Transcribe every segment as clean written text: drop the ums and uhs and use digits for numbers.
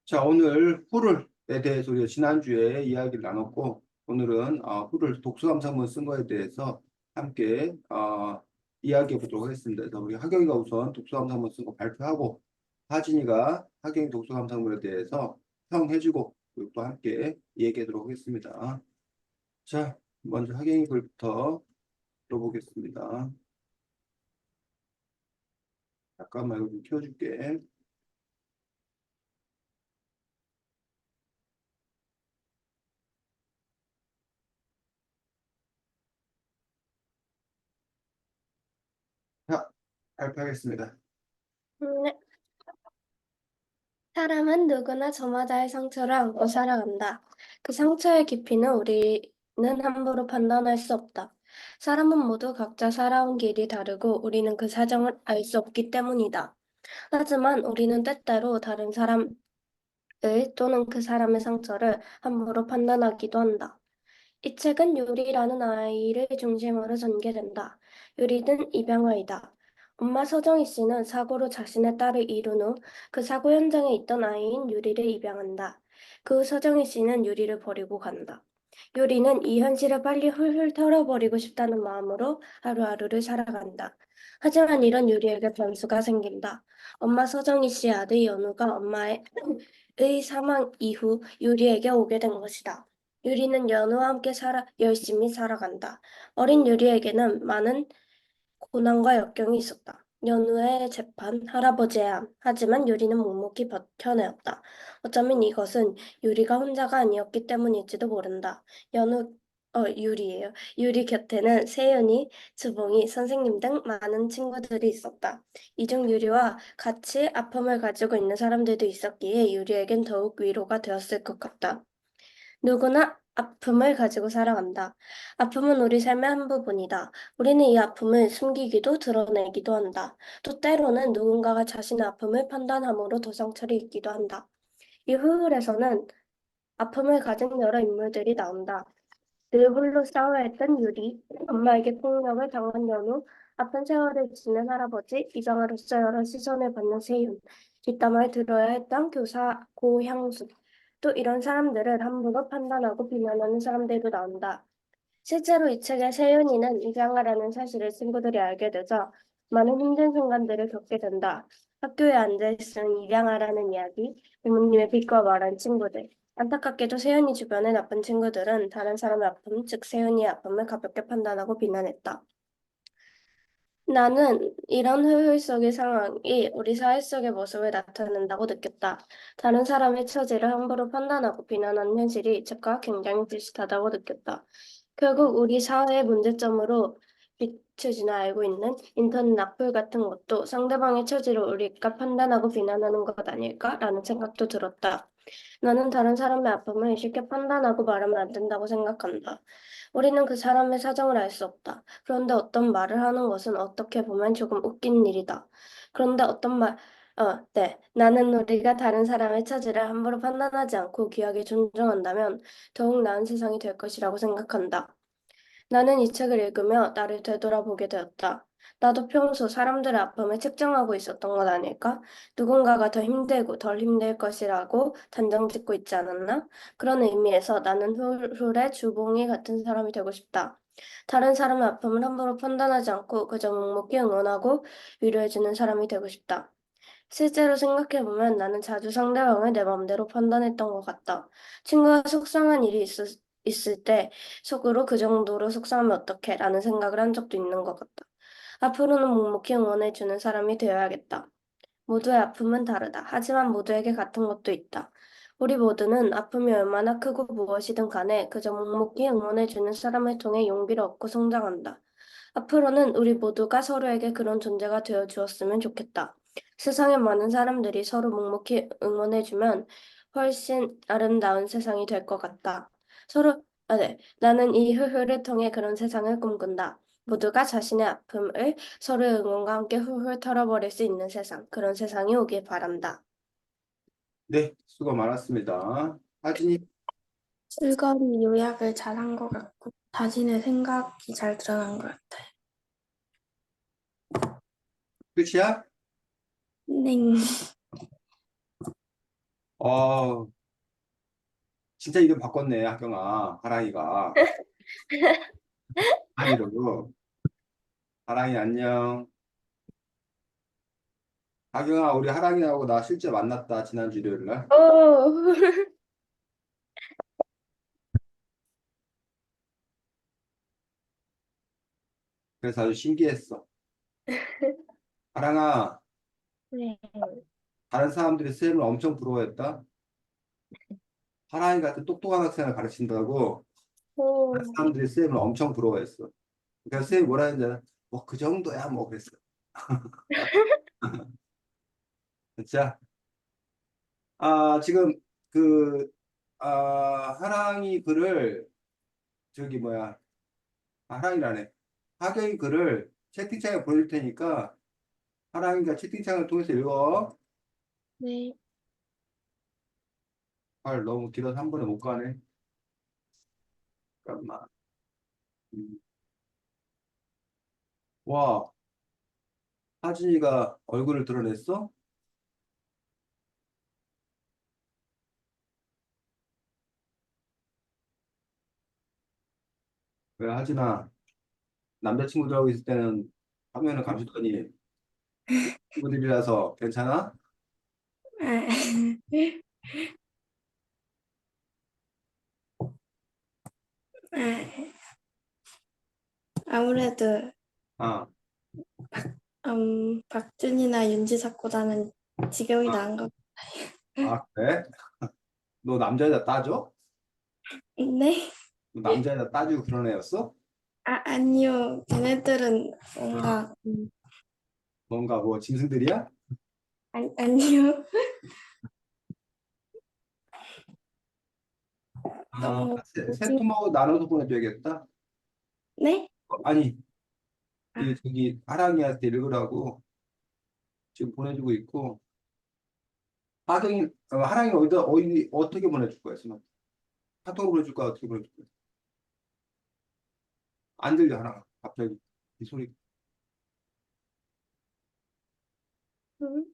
자, 오늘 에 대해서 우리가 지난주에 이야기를 나눴고, 오늘은 독서 감상문 쓴 거에 대해서 함께 이야기해 보도록 하겠습니다. 그래서 우리 하경이가 우선 독서 감상문 쓴 거 발표하고, 하진이가 하경이 독서 감상문에 대해서 평해주고, 그리고 또 함께 얘기하도록 하겠습니다. 자, 먼저 하경이 글부터 들어보겠습니다. 잠깐만, 이거 좀 켜줄게. 자, 발표하겠습니다. 네. 사람은 누구나 저마다의 상처를 안고 살아간다. 그 상처의 깊이는 우리는 함부로 판단할 수 없다. 사람은 모두 각자 살아온 길이 다르고 우리는 그 사정을 알 수 없기 때문이다. 하지만 우리는 때때로 다른 사람을 또는 그 사람의 상처를 함부로 판단하기도 한다. 이 책은 유리라는 아이를 중심으로 전개된다. 유리는 입양아이다. 엄마 서정희 씨는 사고로 자신의 딸을 잃은 후 그 사고 현장에 있던 아이인 유리를 입양한다. 그 후 서정희 씨는 유리를 버리고 간다. 유리는 이 현실을 빨리 훌훌 털어버리고 싶다는 마음으로 하루하루를 살아간다. 하지만 이런 유리에게 변수가 생긴다. 엄마 서정희 씨의 아들 연우가 엄마의 의 사망 이후 유리에게 오게 된 것이다. 유리는 연우와 함께 열심히 살아간다. 어린 유리에게는 많은 고난과 역경이 있었다. 연우의 재판, 할아버지의 암. 하지만 유리는 묵묵히 버텨내었다. 어쩌면 이것은 유리가 혼자가 아니었기 때문일지도 모른다. 유리예요. 유리 곁에는 세윤이, 주봉이, 선생님 등 많은 친구들이 있었다. 이 중 유리와 같이 아픔을 가지고 있는 사람들도 있었기에 유리에겐 더욱 위로가 되었을 것 같다. 누구나 아픔을 가지고 살아간다. 아픔은 우리 삶의 한 부분이다. 우리는 이 아픔을 숨기기도 드러내기도 한다. 또 때로는 누군가가 자신의 아픔을 판단함으로 더 상처를 입기도 한다. 이 후울에서는 아픔을 가진 여러 인물들이 나온다. 늘 홀로 싸워야 했던 유리, 엄마에게 폭력을 당한 연우, 아픈 세월을 지낸 할아버지, 입양아로서 여러 시선을 받는 세윤, 뒷담화를 들어야 했던 교사 고향수. 또 이런 사람들을 함부로 판단하고 비난하는 사람들도 나온다. 실제로 이 책의 세윤이는 입양아라는 사실을 친구들이 알게 되자 많은 힘든 순간들을 겪게 된다. 학교에 앉아있은 입양아라는 이야기, 부모님의 빛과 말한 친구들. 안타깝게도 세윤이 주변의 나쁜 친구들은 다른 사람의 아픔, 즉 세윤이의 아픔을 가볍게 판단하고 비난했다. 나는 이런 흐울 속의 상황이 우리 사회 속의 모습을 나타낸다고 느꼈다. 다른 사람의 처지를 함부로 판단하고 비난하는 현실이 이 책과 굉장히 비슷하다고 느꼈다. 결국 우리 사회의 문제점으로 비춰지나 알고 있는 인터넷 악플 같은 것도 상대방의 처지를 우리가 판단하고 비난하는 것 아닐까라는 생각도 들었다. 나는 다른 사람의 아픔을 쉽게 판단하고 말하면 안 된다고 생각한다. 우리는 그 사람의 사정을 알 수 없다. 그런데 어떤 말을 하는 것은 어떻게 보면 조금 웃긴 일이다. 그런데 네. 나는 우리가 다른 사람의 처지를 함부로 판단하지 않고 귀하게 존중한다면 더욱 나은 세상이 될 것이라고 생각한다. 나는 이 책을 읽으며 나를 되돌아보게 되었다. 나도 평소 사람들의 아픔을 측정하고 있었던 것 아닐까? 누군가가 더 힘들고 덜 힘들 것이라고 단정 짓고 있지 않았나? 그런 의미에서 나는 훌훌의 주봉이 같은 사람이 되고 싶다. 다른 사람의 아픔을 함부로 판단하지 않고 그저 묵묵히 응원하고 위로해주는 사람이 되고 싶다. 실제로 생각해보면 나는 자주 상대방을 내 맘대로 판단했던 것 같다. 친구가 속상한 일이 있을 때 속으로 그 정도로 속상하면 어떡해? 라는 생각을 한 적도 있는 것 같다. 앞으로는 묵묵히 응원해주는 사람이 되어야겠다. 모두의 아픔은 다르다. 하지만 모두에게 같은 것도 있다. 우리 모두는 아픔이 얼마나 크고 무엇이든 간에 그저 묵묵히 응원해주는 사람을 통해 용기를 얻고 성장한다. 앞으로는 우리 모두가 서로에게 그런 존재가 되어 주었으면 좋겠다. 세상에 많은 사람들이 서로 묵묵히 응원해주면 훨씬 아름다운 세상이 될 것 같다. 네. 나는 이 흐흐를 통해 그런 세상을 꿈꾼다. 모두가 자신의 아픔을 서로의 응원과 함께 훌훌 털어버릴 수 있는 세상, 그런 세상이 오길 바란다. 네, 수고 많았습니다. 하진이 즐거운 요약을 잘한 것 같고 자신의 생각이 잘 드러난 것 같아요. 끝이야? 네. 어, 진짜 이름 바꿨네, 하경아. 하랑이가. 하랑이로. 하랑이 안녕. 하경아, 우리 하랑이하고 나 실제 만났다, 지난 주 일요일 날. 오, 그래서 아주 신기했어. 하랑아, 네. 다른 사람들이 쌤을 엄청 부러워했다. 하랑이 같은 똑똑한 학생을 가르친다고 다른 오, 사람들이 쌤을 엄청 부러워했어. 그래서 쌤이 뭐라 했는지 알아? 뭐 그 정도야 뭐 그랬어. 자, 지금 그 하랑이 글을 저기 뭐야 하랑이라네. 하경이 글을 채팅창에 보낼 테니까 하랑이가 채팅창을 통해서 읽어. 네. 말 너무 길어서 한 번에 못 가네. 잠깐만. 음. 와, 하진이가 얼굴을 드러냈어? 왜 하진아? 남자친구들하고 있을 때는 화면을 감추더니 친구들이라서 괜찮아? 아무래도 아, 박준이나 윤지사보다는 지금이 아, 나은 것 그래? 너 남자에다 따져? 같네. 너 남자에다 따지고 그런 애였어? 아니요. 걔네들은 아, 뭔가 뭔가 뭐 짐승들이야? 아니요. 너무 뭐지? 새콤하고 나눠서 보내줘야겠다. 네? 아니, 아, 이 저기 하랑이한테 읽으라고 지금 보내주고 있고 하랑이 어디 어떻게 보내줄 거야, 지금? 카톡으로 보내줄 거야, 어떻게 보내줄 거야? 안 들려, 하나. 갑자기 이 소리. 음,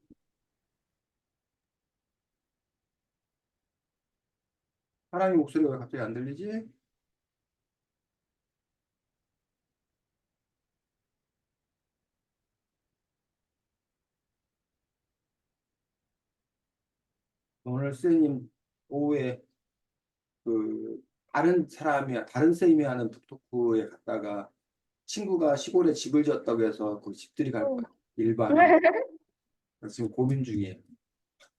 하랑이 목소리가 왜 갑자기 안 들리지? 오늘 선생님 오후에 그 다른 쌤이 하는 톡톡크에 갔다가 친구가 시골에 집을 지었다고 해서 그 집들이 갈 오. 거야. 일반으로. 그래서 지금 고민 중이에요.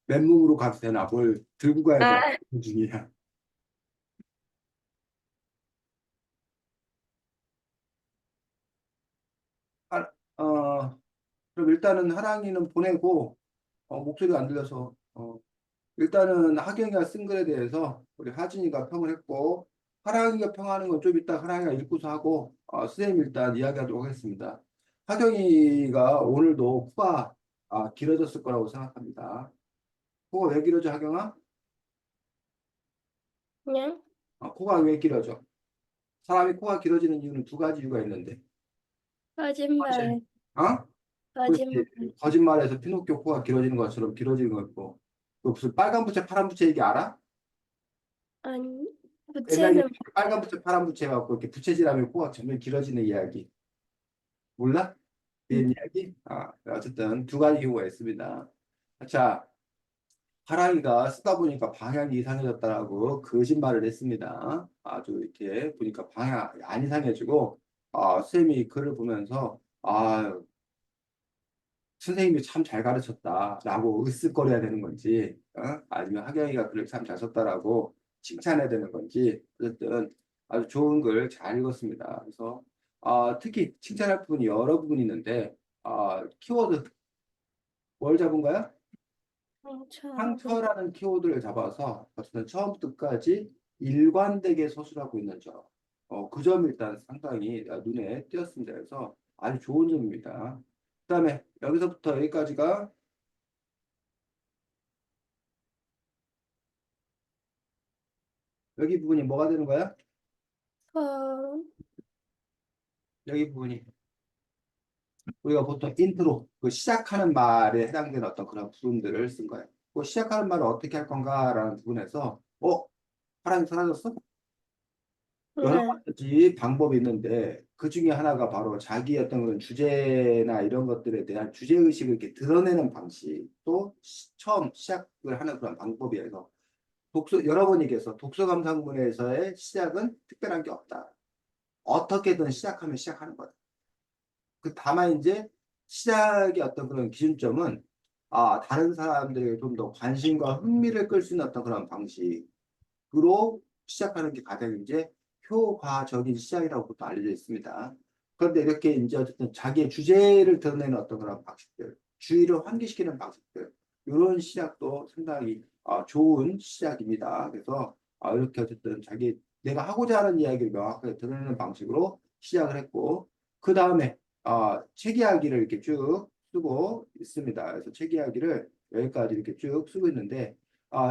맨몸으로 가도 되나? 뭘 들고 가야 되나? 아, 고민 중이야. 아, 그럼 일단은 하랑이는 보내고 목소리가 안 들려서 일단은 하경이가 쓴 글에 대해서 우리 하진이가 평을 했고 하랑이가 평하는 건 좀 이따 하랑이가 읽고서 하고 선생님 일단 이야기하도록 하겠습니다. 하경이가 오늘도 코가 길어졌을 거라고 생각합니다. 코가 왜 길어져, 하경아? 그냥 코가 왜 길어져? 사람이 코가 길어지는 이유는 두 가지 이유가 있는데. 첫째, 거짓말, 어? 거짓말. 그렇지. 거짓말에서 피노키오 코가 길어지는 것처럼 길어지는 거 있고. 그 무슨 빨간 부채, 파란 부채 얘기 알아? 아니, 옛날에 부채는 빨간 부채, 파란 부채 갖고 이렇게 부채질하면 코가 점점 길어지는 이야기. 몰라? 그 이야기? 어쨌든 두 가지 이유가 있습니다. 자, 하랑이가 쓰다 보니까 방향이 이상해졌다라고 거짓말을 했습니다. 아주 이렇게 보니까 방향이 안 이상해지고, 쌤이 글을 보면서, 선생님이 참 잘 가르쳤다라고 으쓱거려야 되는 건지, 아니면 하경이가 글을 참 잘 썼다라고 칭찬해야 되는 건지, 어쨌든 아주 좋은 글 잘 읽었습니다. 그래서 특히 칭찬할 부분이 여러 부분이 있는데, 키워드 뭘 잡은 거야? 상처하고 상처라는 키워드를 잡아서 어쨌든 처음부터 끝까지 일관되게 서술하고 있는 점. 그 점이 일단 상당히 눈에 띄었습니다. 그래서 아주 좋은 점입니다. 그다음에 여기서부터 여기까지가 여기 부분이 뭐가 되는 거야? 어, 여기 부분이 우리가 보통 인트로 그 시작하는 말에 해당되는 어떤 그런 부분들을 쓴 거야. 그 시작하는 말을 어떻게 할 건가라는 부분에서 파랑이 사라졌어? 여러 네. 가지 방법이 있는데 그 중에 하나가 바로 자기 어떤 그런 주제나 이런 것들에 대한 주제의식을 이렇게 드러내는 방식 또 처음 시작을 하는 그런 방법이어서 여러 번 얘기해서 독서 감상문에서의 시작은 특별한 게 없다. 어떻게든 시작하면 시작하는 거다. 다만 이제 시작의 어떤 그런 기준점은 다른 사람들에게 좀 더 관심과 흥미를 끌 수 있는 어떤 그런 방식으로 시작하는 게 가장 이제 효과적인 시작이라고 보통 알려져 있습니다. 그런데 이렇게 이제 어쨌든 자기의 주제를 드러내는 어떤 그런 방식들, 주의를 환기시키는 방식들, 이런 시작도 상당히 좋은 시작입니다. 그래서 이렇게 어쨌든 내가 하고자 하는 이야기를 명확하게 드러내는 방식으로 시작을 했고, 그 다음에 책 이야기를 이렇게 쭉 쓰고 있습니다. 그래서 책 이야기를 여기까지 이렇게 쭉 쓰고 있는데,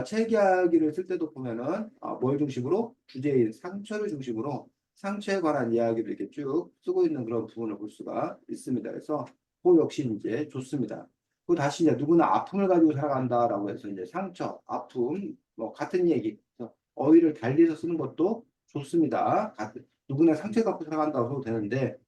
책 이야기를 쓸 때도 보면은 뭘 중심으로 주제인 상처를 중심으로 상처에 관한 이야기를 이렇게 쭉 쓰고 있는 그런 부분을 볼 수가 있습니다. 그래서 그 역시 이제 좋습니다. 그 다시 이제 누구나 아픔을 가지고 살아간다라고 해서 이제 상처, 아픔, 뭐 같은 얘기, 그래서 어휘를 달리해서 쓰는 것도 좋습니다. 누구나 상처 갖고 살아간다고 해도 되는데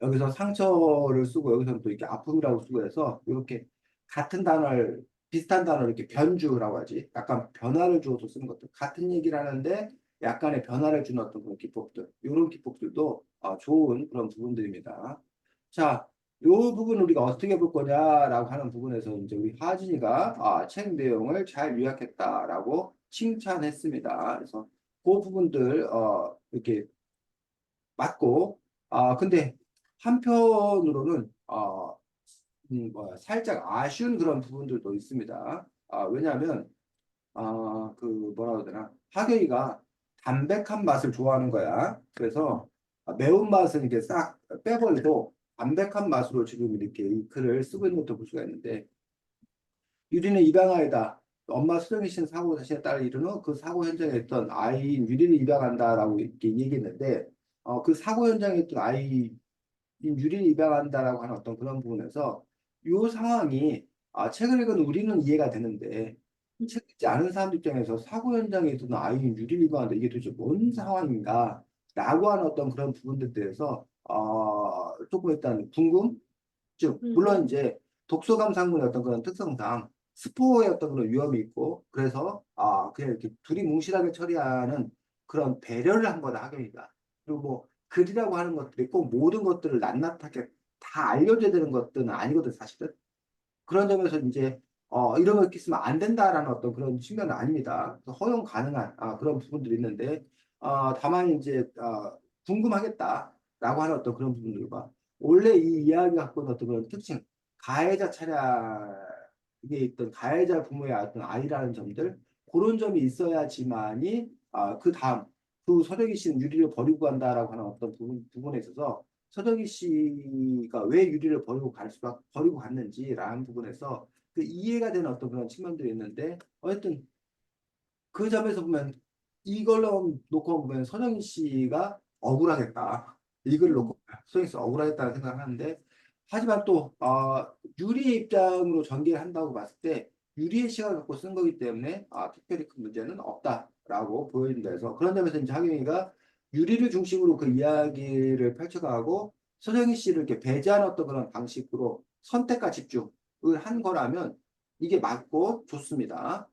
여기서 상처를 쓰고 여기서는 또 이렇게 아픔이라고 쓰고 해서 이렇게 같은 단어를 비슷한 단어를 이렇게 변주라고 하지 약간 변화를 주어서 쓰는 것들 같은 얘기를 하는데 약간의 변화를 주는 어떤 그런 기법들 이런 기법들도 좋은 그런 부분들입니다. 자, 이 부분 우리가 어떻게 볼 거냐라고 하는 부분에서 이제 우리 하진이가 책 내용을 잘 요약했다라고 칭찬했습니다. 그래서 그 부분들 이렇게 맞고 근데 한편으로는 살짝 아쉬운 그런 부분들도 있습니다. 왜냐하면 그 뭐라 해야 되나 하경이가 담백한 맛을 좋아하는 거야. 그래서 매운맛은 이렇게 싹 빼버리고 담백한 맛으로 지금 이렇게 이 글을 쓰고 있는 것도 볼 수가 있는데 유리는 입양아이다. 엄마 수정이 씨는 사고 자신의 딸을 이룬 후 그 사고 현장에 있던 아이인 유리를 입양한다라고 이렇게 얘기했는데 그 사고 현장에 있던 아이인 유리를 입양한다라고 하는 어떤 그런 부분에서 이 상황이 책을 읽은 우리는 이해가 되는데 책 읽지 않은 사람들 입장에서 사고 현장에 있던 아이인 유리를 입양한다 이게 도대체 뭔 상황인가 라고 하는 어떤 그런 부분들에 대해서 조금 일단 궁금증 물론 이제 독서감 상문의 어떤 그런 특성상 스포의 어떤 그런 위험이 있고 그래서 그냥 이렇게 둘이 뭉실하게 처리하는 그런 배려를 한 거다 하경이가 그리고 뭐 글이라고 하는 것들이 꼭 모든 것들을 낱낱하게 다 알려줘야 되는 것들은 아니거든 사실은 그런 점에서 이제 이런 거 이렇게 쓰면 안 된다라는 어떤 그런 측면은 아닙니다. 그래서 허용 가능한 그런 부분들이 있는데 다만 이제 궁금하겠다라고 하는 어떤 그런 부분들과 원래 이 이야기가 갖고 있는 어떤 그런 특징 가해자 차량에 있던 가해자 부모의 어떤 아이라는 점들 그런 점이 있어야지만이 그 다음 그 서정희 씨는 유리를 버리고 간다라고 하는 어떤 부분에 있어서 서정희 씨가 왜 유리를 버리고 갔는지라는 부분에서 그 이해가 되는 어떤 그런 측면들이 있는데 어쨌든 그 점에서 보면 이걸로 놓고 보면 서정희 씨가 억울하겠다. 이걸 놓고 서정희 씨가 억울하겠다는 생각을 하는데 하지만 또 유리의 입장으로 전개를 한다고 봤을 때 유리의 시각을 갖고 쓴 거기 때문에 특별히 큰 문제는 없다라고 보여진다 해서 그런 점에서 이제 하경이가 유리를 중심으로 그 이야기를 펼쳐가고 서정희 씨를 이렇게 배제하는 어떤 그런 방식으로 선택과 집중을 한 거라면 이게 맞고 좋습니다.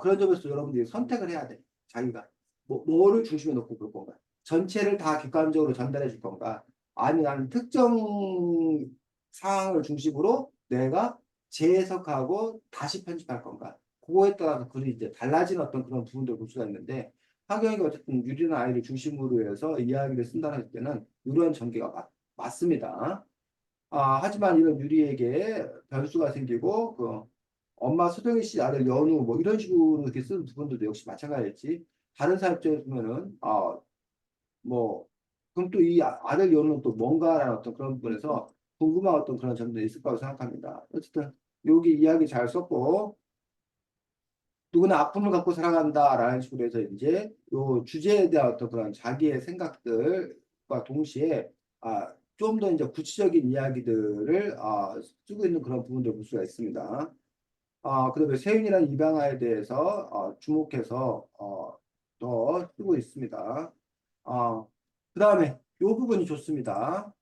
그런 점에서 여러분들이 선택을 해야 돼. 자기가. 뭐를 중심에 놓고 볼 건가? 전체를 다 객관적으로 전달해 줄 건가? 아니면 나는 특정 상황을 중심으로 내가 재해석하고 다시 편집할 건가? 그거에 따라서 글이 이제 달라진 어떤 그런 부분들을 볼 수가 있는데, 하경이가 어쨌든 유리나 아이를 중심으로 해서 이야기를 쓴다는 할 때는 이러한 전개가 맞습니다. 하지만 이런 유리에게 변수가 생기고 엄마 수정희 씨 아들 연우 뭐 이런 식으로 이렇게 쓰는 부분들도 역시 마찬가지겠지. 다른 사람 입장에서 보면은 뭐 그럼 또 이 아들 연우는 또 뭔가라는 어떤 그런 부분에서 궁금한 어떤 그런 점들이 있을 거라고 생각합니다. 어쨌든 여기 이야기 잘 썼고 누구나 아픔을 갖고 살아간다라는 식으로 해서 이제 요 주제에 대한 어떤 그런 자기의 생각들과 동시에 좀 더 이제 구체적인 이야기들을 쓰고 있는 그런 부분들을 볼 수가 있습니다. 그다음에 세윤이라는 입양아에 대해서 주목해서 더 쓰고 있습니다. 그다음에 이 부분이 좋습니다.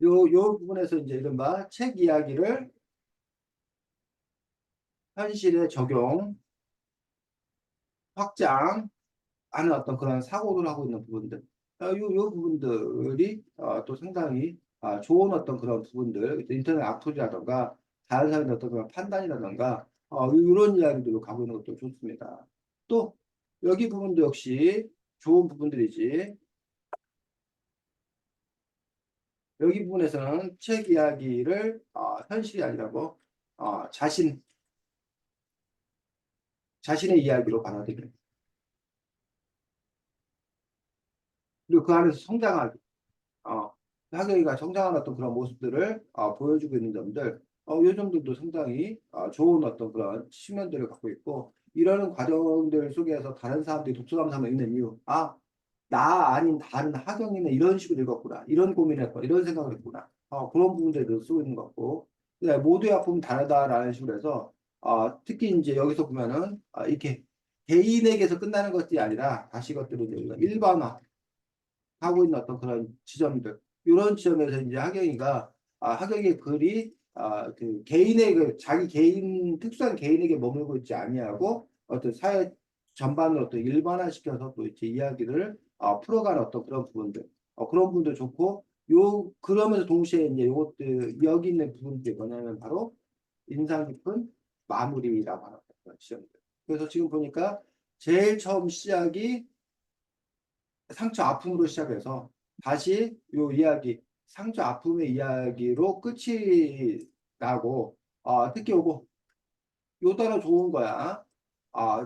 요 부분에서 이제 이른바 책 이야기를 현실에 적용, 확장, 하는 어떤 그런 사고를 하고 있는 부분들, 요 부분들이 또 상당히 좋은 어떤 그런 부분들, 인터넷 악플이라던가 다른 사람의 어떤 그런 판단이라던가 이런 이야기들로 가고 있는 것도 좋습니다. 또 여기 부분도 역시 좋은 부분들이지. 여기 부분에서는 책 이야기를 현실이 아니라고 자신의 이야기로 받아들여요. 그리고 그 안에서 성장하기. 하경이가 성장하는 어떤 그런 모습들을 보여주고 있는 점들, 이 점들도 상당히 좋은 어떤 그런 측면들을 갖고 있고, 이러는 과정들 속에서 다른 사람들이 독서감상을 읽는 이유, 나 아닌 다른 하경이는 이런 식으로 읽었구나, 이런 고민을 했구나, 이런 생각을 했구나, 그런 부분들도 쓰고 있는 것 같고, 모두의 아픔은 다르다라는 식으로 해서, 특히 이제 여기서 보면은, 이렇게 개인에게서 끝나는 것이 아니라, 다시 이것들을 이제 우리가 일반화, 하고 있는 어떤 그런 지점들 이런 지점에서 이제 하경이가 하경이의 글이 그 개인의 자기 개인 특수한 개인에게 머물고 있지 아니하고 어떤 사회 전반을 어떤 일반화시켜서 또 이제 이야기를 풀어가는 어떤 그런 부분들 그런 부분도 좋고 요 그러면서 동시에 이제 요것들 여기 있는 부분들이 뭐냐면 바로 인상 깊은 마무리라고 하는 그런 지점들. 그래서 지금 보니까 제일 처음 시작이 상처 아픔으로 시작해서 다시 요 이야기 상처 아픔의 이야기로 끝이 나고 특히 요 단어 좋은 거야.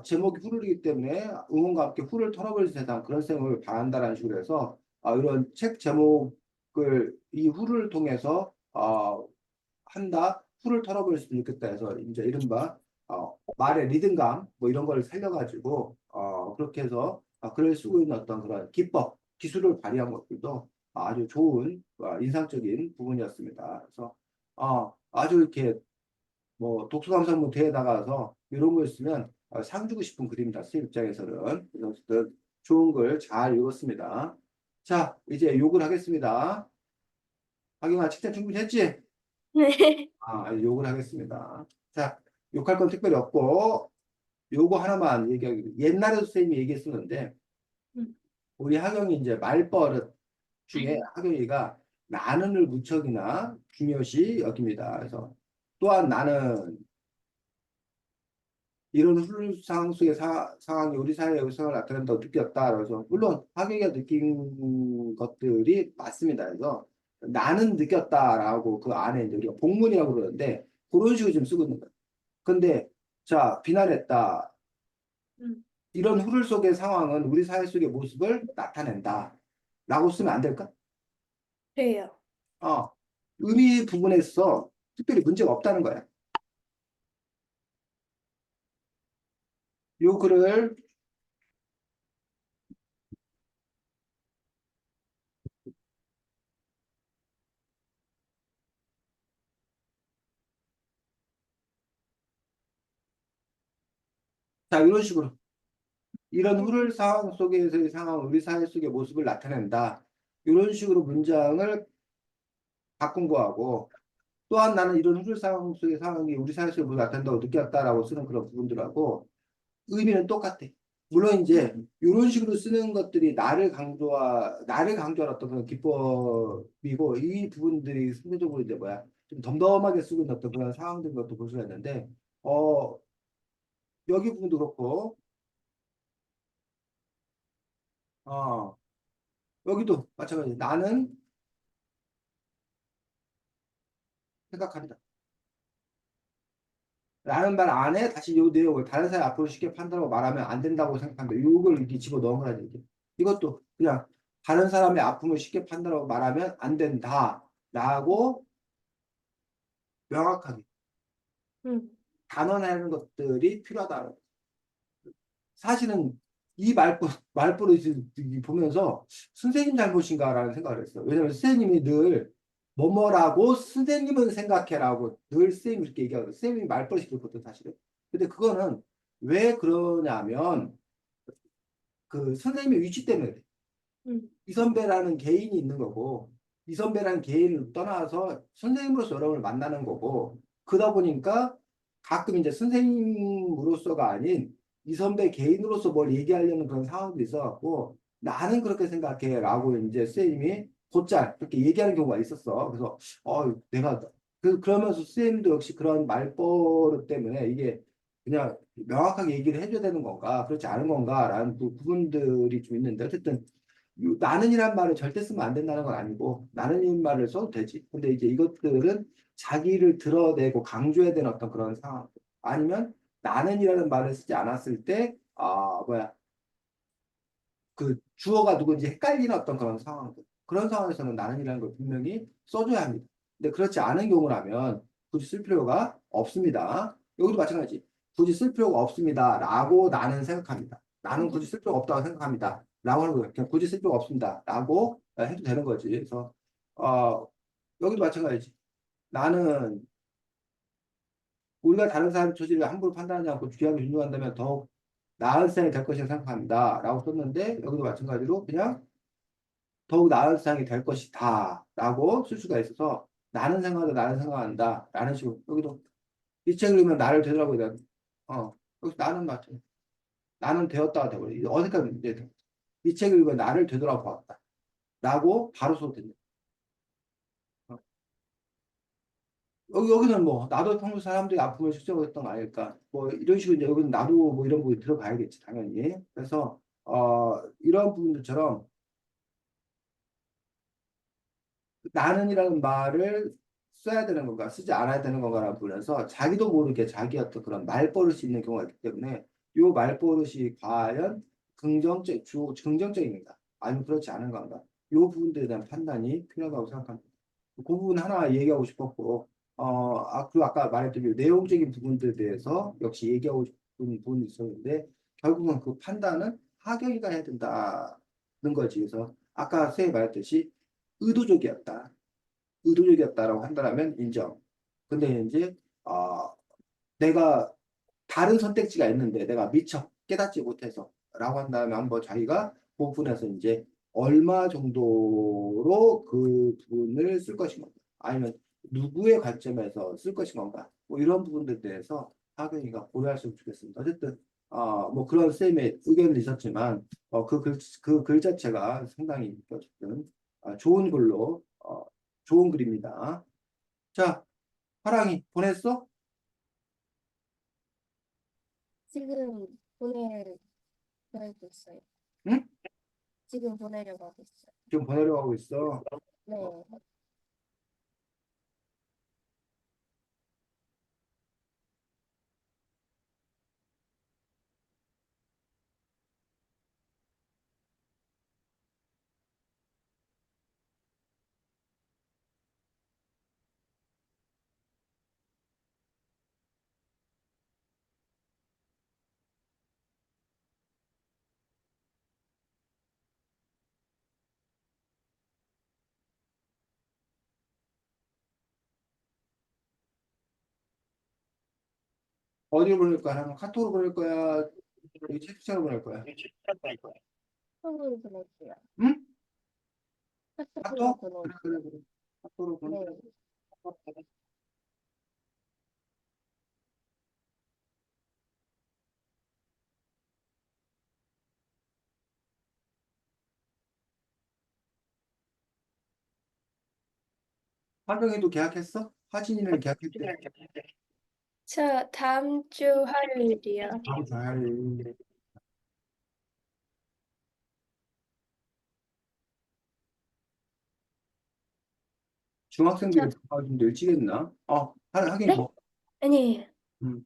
제목이 후르이기 때문에 응원과 함께 후를 털어버릴 세상 그런 생을 바란다라는 식으로 해서 이런 책 제목을 이 후를 통해서 한다 후를 털어버릴 수도 있겠다 해서 이제 이른바 말의 리듬감 뭐 이런 걸 살려가지고 그렇게 해서 글을 쓰고 있는 어떤 그런 기법 기술을 발휘한 것들도 아주 좋은 인상적인 부분이었습니다. 그래서 아주 이렇게 뭐 독서감상문 대회 나가서 이런 거 있으면 상 주고 싶은 글입니다. 제 입장에서는 그래서 어쨌든 좋은 글 잘 읽었습니다. 자 이제 욕을 하겠습니다. 하경아 칭찬 충분히 했지? 네. 욕을 하겠습니다. 자, 욕할 건 특별히 없고, 요거 하나만 얘기하기. 옛날에 선생님이 얘기했었는데, 음. 우리 하경이 이제 말버릇 중에 하경이가 나는을 무척이나 중요시 여깁니다. 그래서 또한 나는 이런 훈상 속의 상황이 우리 사회의 의성을 나타낸다고 느꼈다. 그래서 물론 하경이가 느낀 것들이 맞습니다. 그래서 나는 느꼈다라고 그 안에 이제 우리가 복문이라고 그러는데 그런 식으로 좀 쓰고 있는 거예요. 근데 자 비난했다. 음. 이런 후를 속의 상황은 우리 사회 속의 모습을 나타낸다. 라고 쓰면 안 될까? 그래요. 어, 의미 부분에서 특별히 문제가 없다는 거야. 요 글을 자 이런 식으로 이런 후를 상황 속에서의 상황, 우리 사회 속의 모습을 나타낸다. 이런 식으로 문장을 바꾼 거하고 또한 나는 이런 후를 상황 속의 상황이 우리 사회 속의 모습을 나타낸다고 느꼈다라고 쓰는 그런 부분들하고 의미는 똑같아. 물론 이제 이런 식으로 쓰는 것들이 나를 강조한 어떤 그런 기법이고 이 부분들이 상대적으로 이제 뭐야 좀 덤덤하게 쓰고 있는 어떤 그런 상황들인 것도 볼 수가 있는데 어 여기 부분도 그렇고 어 여기도 마찬가지 나는 생각합니다. 라는 말 안에 다시 이 내용을 다른 사람 앞으로 쉽게 판단하고 말하면 안 된다고 생각한다. 이걸 이렇게 집어넣으라는 얘기. 이것도 그냥 다른 사람의 아픔을 쉽게 판단하고 말하면 안 된다. 라고 명확하게 음. 단언하는 것들이 필요하다. 사실은 이 말버릇을 보면서 선생님 잘못인가라는 생각을 했어요. 왜냐하면 선생님이 늘 뭐뭐라고 선생님은 생각해라고 늘 쌤이 이렇게 얘기하거든. 쌤이 말버릇이 그렇거든, 사실은. 근데 그거는 왜 그러냐면 그 선생님의 위치 때문에 그래. 음. 이선배라는 개인이 있는 거고, 이선배라는 개인을 떠나서 선생님으로서 여러분을 만나는 거고, 그러다 보니까 가끔 이제 선생님으로서가 아닌 이선배 개인으로서 뭘 얘기하려는 그런 상황도 있어갖고, 나는 그렇게 생각해. 라고 이제 선생님이 곧잘 그렇게 얘기하는 경우가 있었어. 그래서, 내가, 그러면서 선생님도 역시 그런 말버릇 때문에 이게 그냥 명확하게 얘기를 해줘야 되는 건가, 그렇지 않은 건가라는 그 부분들이 좀 있는데, 어쨌든 나는이란 말을 절대 쓰면 안 된다는 건 아니고 나는이란 말을 써도 되지. 근데 이제 이것들은 자기를 드러내고 강조해야 되는 어떤 그런 상황 아니면 나는이라는 말을 쓰지 않았을 때 그 주어가 누군지 헷갈리는 어떤 그런 상황들 그런 상황에서는 나는이라는 걸 분명히 써줘야 합니다. 근데 그렇지 않은 경우라면 굳이 쓸 필요가 없습니다. 여기도 마찬가지. 굳이 쓸 필요가 없습니다. 라고 나는 생각합니다. 나는 굳이 쓸 필요가 없다고 생각합니다. 라고 하는 거예요. 그냥 굳이 쓸 필요가 없습니다. 라고 해도 되는 거지. 그래서 어, 여기도 마찬가지지. 나는 우리가 다른 사람의 처지를 함부로 판단하지 않고 주의하게 존중한다면 더욱 나은 세상이 될 것이라 생각합니다. 라고 썼는데 여기도 마찬가지로 그냥 더욱 나은 세상이 될 것이다. 라고 쓸 수가 있어서 나는 생각한다, 나는 생각한다. 라는 식으로 여기도 이 책을 읽으면 나를 되더라고요. 여기서 나는 맞죠. 나는 되었다가 되버려. 어디까지 이제 이 책을 읽으면 나를 되돌아보았다. 라고 바로 써도 됩니다. 어. 여기는 뭐 나도 평소 사람들이 아픔을 축적했던 거 아닐까 뭐 이런 식으로 이제 여기는 나도 뭐 이런 부분이 들어가야겠지 당연히 그래서 이런 부분들처럼 나는이라는 말을 써야 되는 건가 쓰지 않아야 되는 건가라는 부분에서 자기도 모르게 자기 어떤 그런 말버릇이 있는 경우가 있기 때문에 이 말버릇이 과연 긍정적인가 아니면 그렇지 않은 건가 이 부분들에 대한 판단이 필요하다고 생각합니다. 그 부분 하나 얘기하고 싶었고 그리고 아까 말했던 그 내용적인 부분들에 대해서 역시 얘기하고 싶은 부분이 있었는데 결국은 그 판단은 하경이가 해야 된다는 거지. 그래서 아까 선생님이 말했듯이 의도적이었다. 의도적이었다라고 한다면 인정. 근데 이제 내가 다른 선택지가 있는데 내가 미처 깨닫지 못해서 라고 한다면 한번 자기가 그 부분에서 이제 얼마 정도로 그 부분을 쓸 것인가 아니면 누구의 관점에서 쓸 것인가 뭐 이런 부분들에 대해서 학연이가 고려했으면 좋겠습니다. 어쨌든 뭐 그런 쌤의 의견이 있었지만 그 글 자체가 상당히 어쨌든 좋은 글로 좋은 글입니다. 자, 화랑이 보냈어? 지금 보내고 있어요. 응? 지금 보내려고 하고 있어요. 지금 보내려고 하고 있어. 네. 어디로 보낼 거야? 한번 카톡으로 보낼 거야? 여기 채팅창으로 보낼 거야? 카톡으로 보낼게요. 응? 카톡으로 카톡? 그래, 보낼게요. 그래, 그래. 카톡으로 보내. 네. 화경이도 계약했어? 화진이는 계약했대. 저 다음 주 화요일이요. 잘. 저, 중학생들이 좀 일찍 했나? 하긴 네? 뭐, 아니, 음,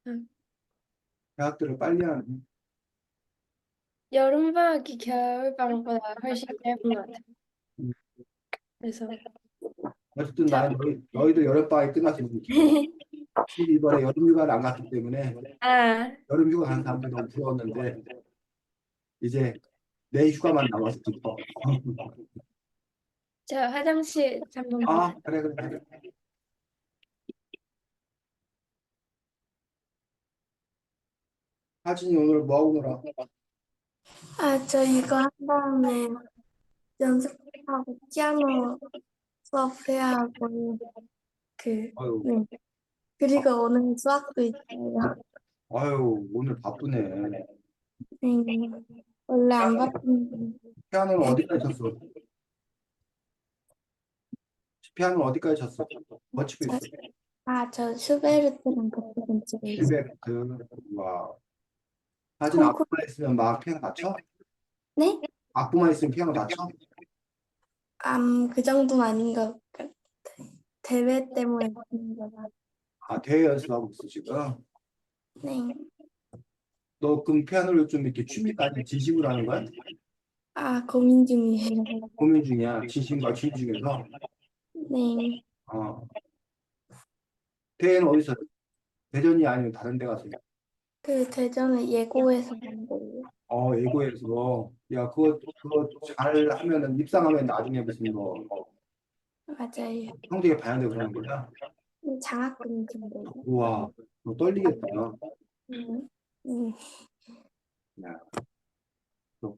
음, 계약들을 빨리 하는. 여름방학이 겨울방학보다 훨씬 짧은 것 같아요. 음. 그래서, 어쨌든 저, 나는 너희도 여름방학이 끝났으면 좋겠어. 이번에 여름휴가를 안 갔기 때문에 아, 여름휴가 가는 사람들이 너무 부러웠는데 이제 내 휴가만 남아서 기뻐. 저 화장실 잠깐만. 그래, 그래, 그래. 하진이 오늘 뭐 하고 놀아? 저 이거 한 다음에 연습하고 피아노 수업해야 하고, 그, 아유, 네. 그리고 오늘 수학도 있어요. 아유, 오늘 바쁘네. 네. 원래 안 바쁜데. 피아노는 어디까지 쳤어? 피아노는 어디까지 쳤어? 뭐 치고 저, 있어? 저 슈베르트랑 베토벤 치고 있어요. 슈베르트. 와. 하진 콩쿠르, 악보만 있으면 막 피아노 다쳐? 네? 악보만 있으면 피아노 다쳐? 그 정도는 아닌 것 같아요. 대회 때문에 그런 거라. 대회 연습하고 있어, 지금. 네. 너 그럼 피아노를 좀 이렇게 취미가 아니라 진심으로 하는 거야? 고민 중이에요. 고민 중이야. 진심과 취미 중에서. 네. 어, 대회는 어디서? 대전이 아니면 다른 데 가서. 그 대전에 예고해서 한 거예요. 예고해서. 야, 그거 잘 하면은, 입상하면 나중에 무슨 뭐, 맞아요. 성적에 반영되고 그러는 거야? 장학금 준대요. 우와, 너 떨리겠다. 음, 음. 야, 또.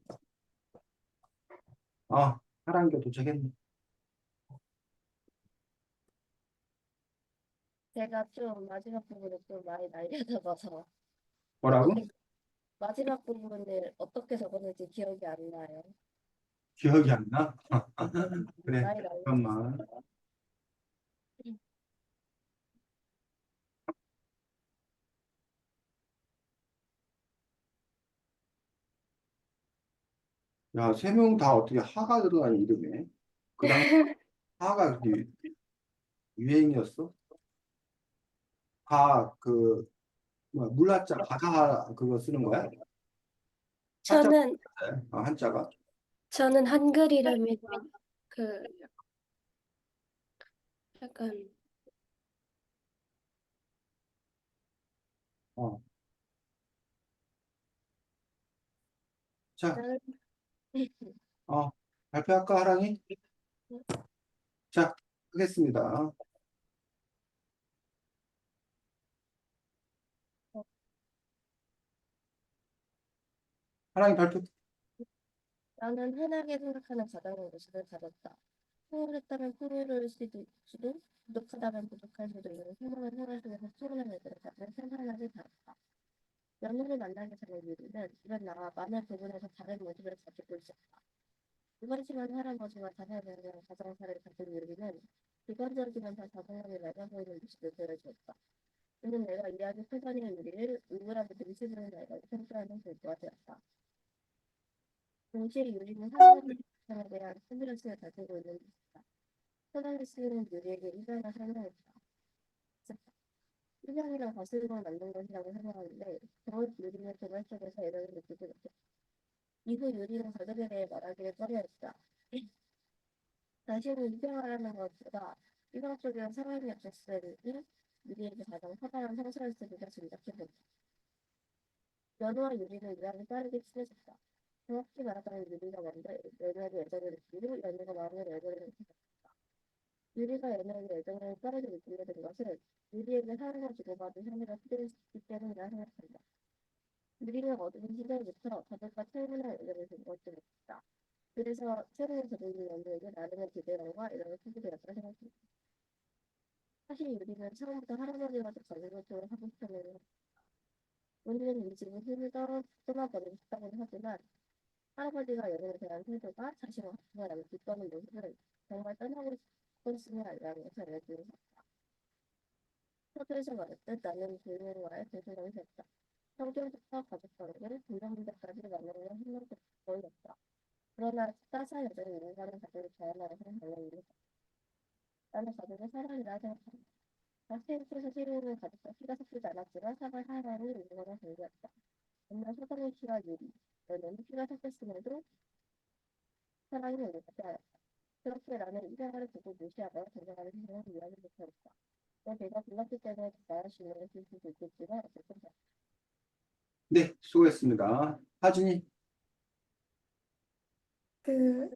사랑이가 도착했네. 제가 좀 마지막 부분을 좀 많이 날려다봐서 뭐라고? 어떻게 마지막 부분을 어떻게 적었는지 기억이 안 나요. 기억이 안 나? 그래, 많이 날려줬어요. 잠깐만. 야, 세 명 다 어떻게 하가 들어간 이름이네. 그 당시 하가 그게 유행이었어? 물라자, 가자 그거 쓰는 거야? 한자, 저는 한자가? 저는 한글 이름이라 그 약간 어. 자, 저는 어, 발표할까, 하랑이? 자, 하겠습니다. 하랑이 발표. 나는 흔하게 생각하는 가장의 모습을 가졌다. 풍요했다면 풍요로울 수도, 부족하다면 부족할 수도 있는 생각을 생활 속에서 수많은 일들을 가진 생활하지 않았다. 연인을 만나기 전에 유리는 이런 나와 많은 부분에서 다른 모습을 가지고 있었다. 이번지만 할아버지와 자녀들의 가정사를 가진 유리는 비관적이면서 자성감이 맑아 보이는 모습을 보여주었다. 그는 내가 이야기 표현의 유리를 우울하게 들이치는 날과 평가하는 결과가 되었다. 동시에 유리는 사람의 세상에 대한 스트레스를 가지고 있는 것이다. 편하게 쓰이는 유리에게 이별을 설명했다. 일상이랑 거슬러 만든 것이라고 생각하는데 겨울 유리는 그말 속에서 이런 느끼지 못했다. 이후 유리는 가족에 대해 말하기를 꺼려했다. 자신을 인정하라는 것보다 일방적인 상황이 없었으니 유리에게 가장 커다란 상처를 쓰기가 짐작해본다. 연우와 유리는 이야기 빠르게 친해졌다. 정확히 말하자면 유리가 먼저 연우에게 애정을 느끼고 연우가 마음의 애정을 느꼈다. 유리가 연우에게 애정을 빠르게 느끼게 된 것은 유리에게 사랑을 주고받은 형태가 필요했기 때문이라 생각한다. 유리는 어두운 시절부터 가족과 철분한 애정을 준 것도 있다. 그래서 최근에 저들이 연우에게 나름의 기대감과 애정을 크게 되었다 생각합니다. 사실 유리는 처음부터 할아버지와 가족을 하고 싶었는데 문제는 이 집은 힘을 떠나버리고 싶다고는 하지만 할아버지가 연애에 대한 태도가 자신과 같은 거라고 기뻐하는 모습을 정말 떠나고 싶었음을 알라는 것을 알려주는 것이다. 서두에서 말했듯 나는 부인과의 대소를 했다. 성경부터 가족관계를 분명문제까지 만나는 힘을 보였다. 그러나 따스한 여전히 인간은 가족을 다양한 것을 달려있는 것이다. 나는 가족의 사랑이라 생각한다. 박스에서 시루는 가족과 피가 섞이지 않았지만 사과 하나를 인정하는 정도였다. 정말 소장의 피와 유리, 너는 피가 섞였음에도 사랑이 오래가지 않았다. 그렇게 나는 이 생활을 보고 무시하고 정정하는 세상을 이해하지 못하였다. 내가 불렀기 때문에 나을 수 있는 것일 수도 있겠지만 어쨌든 네, 수고했습니다. 하진이, 그,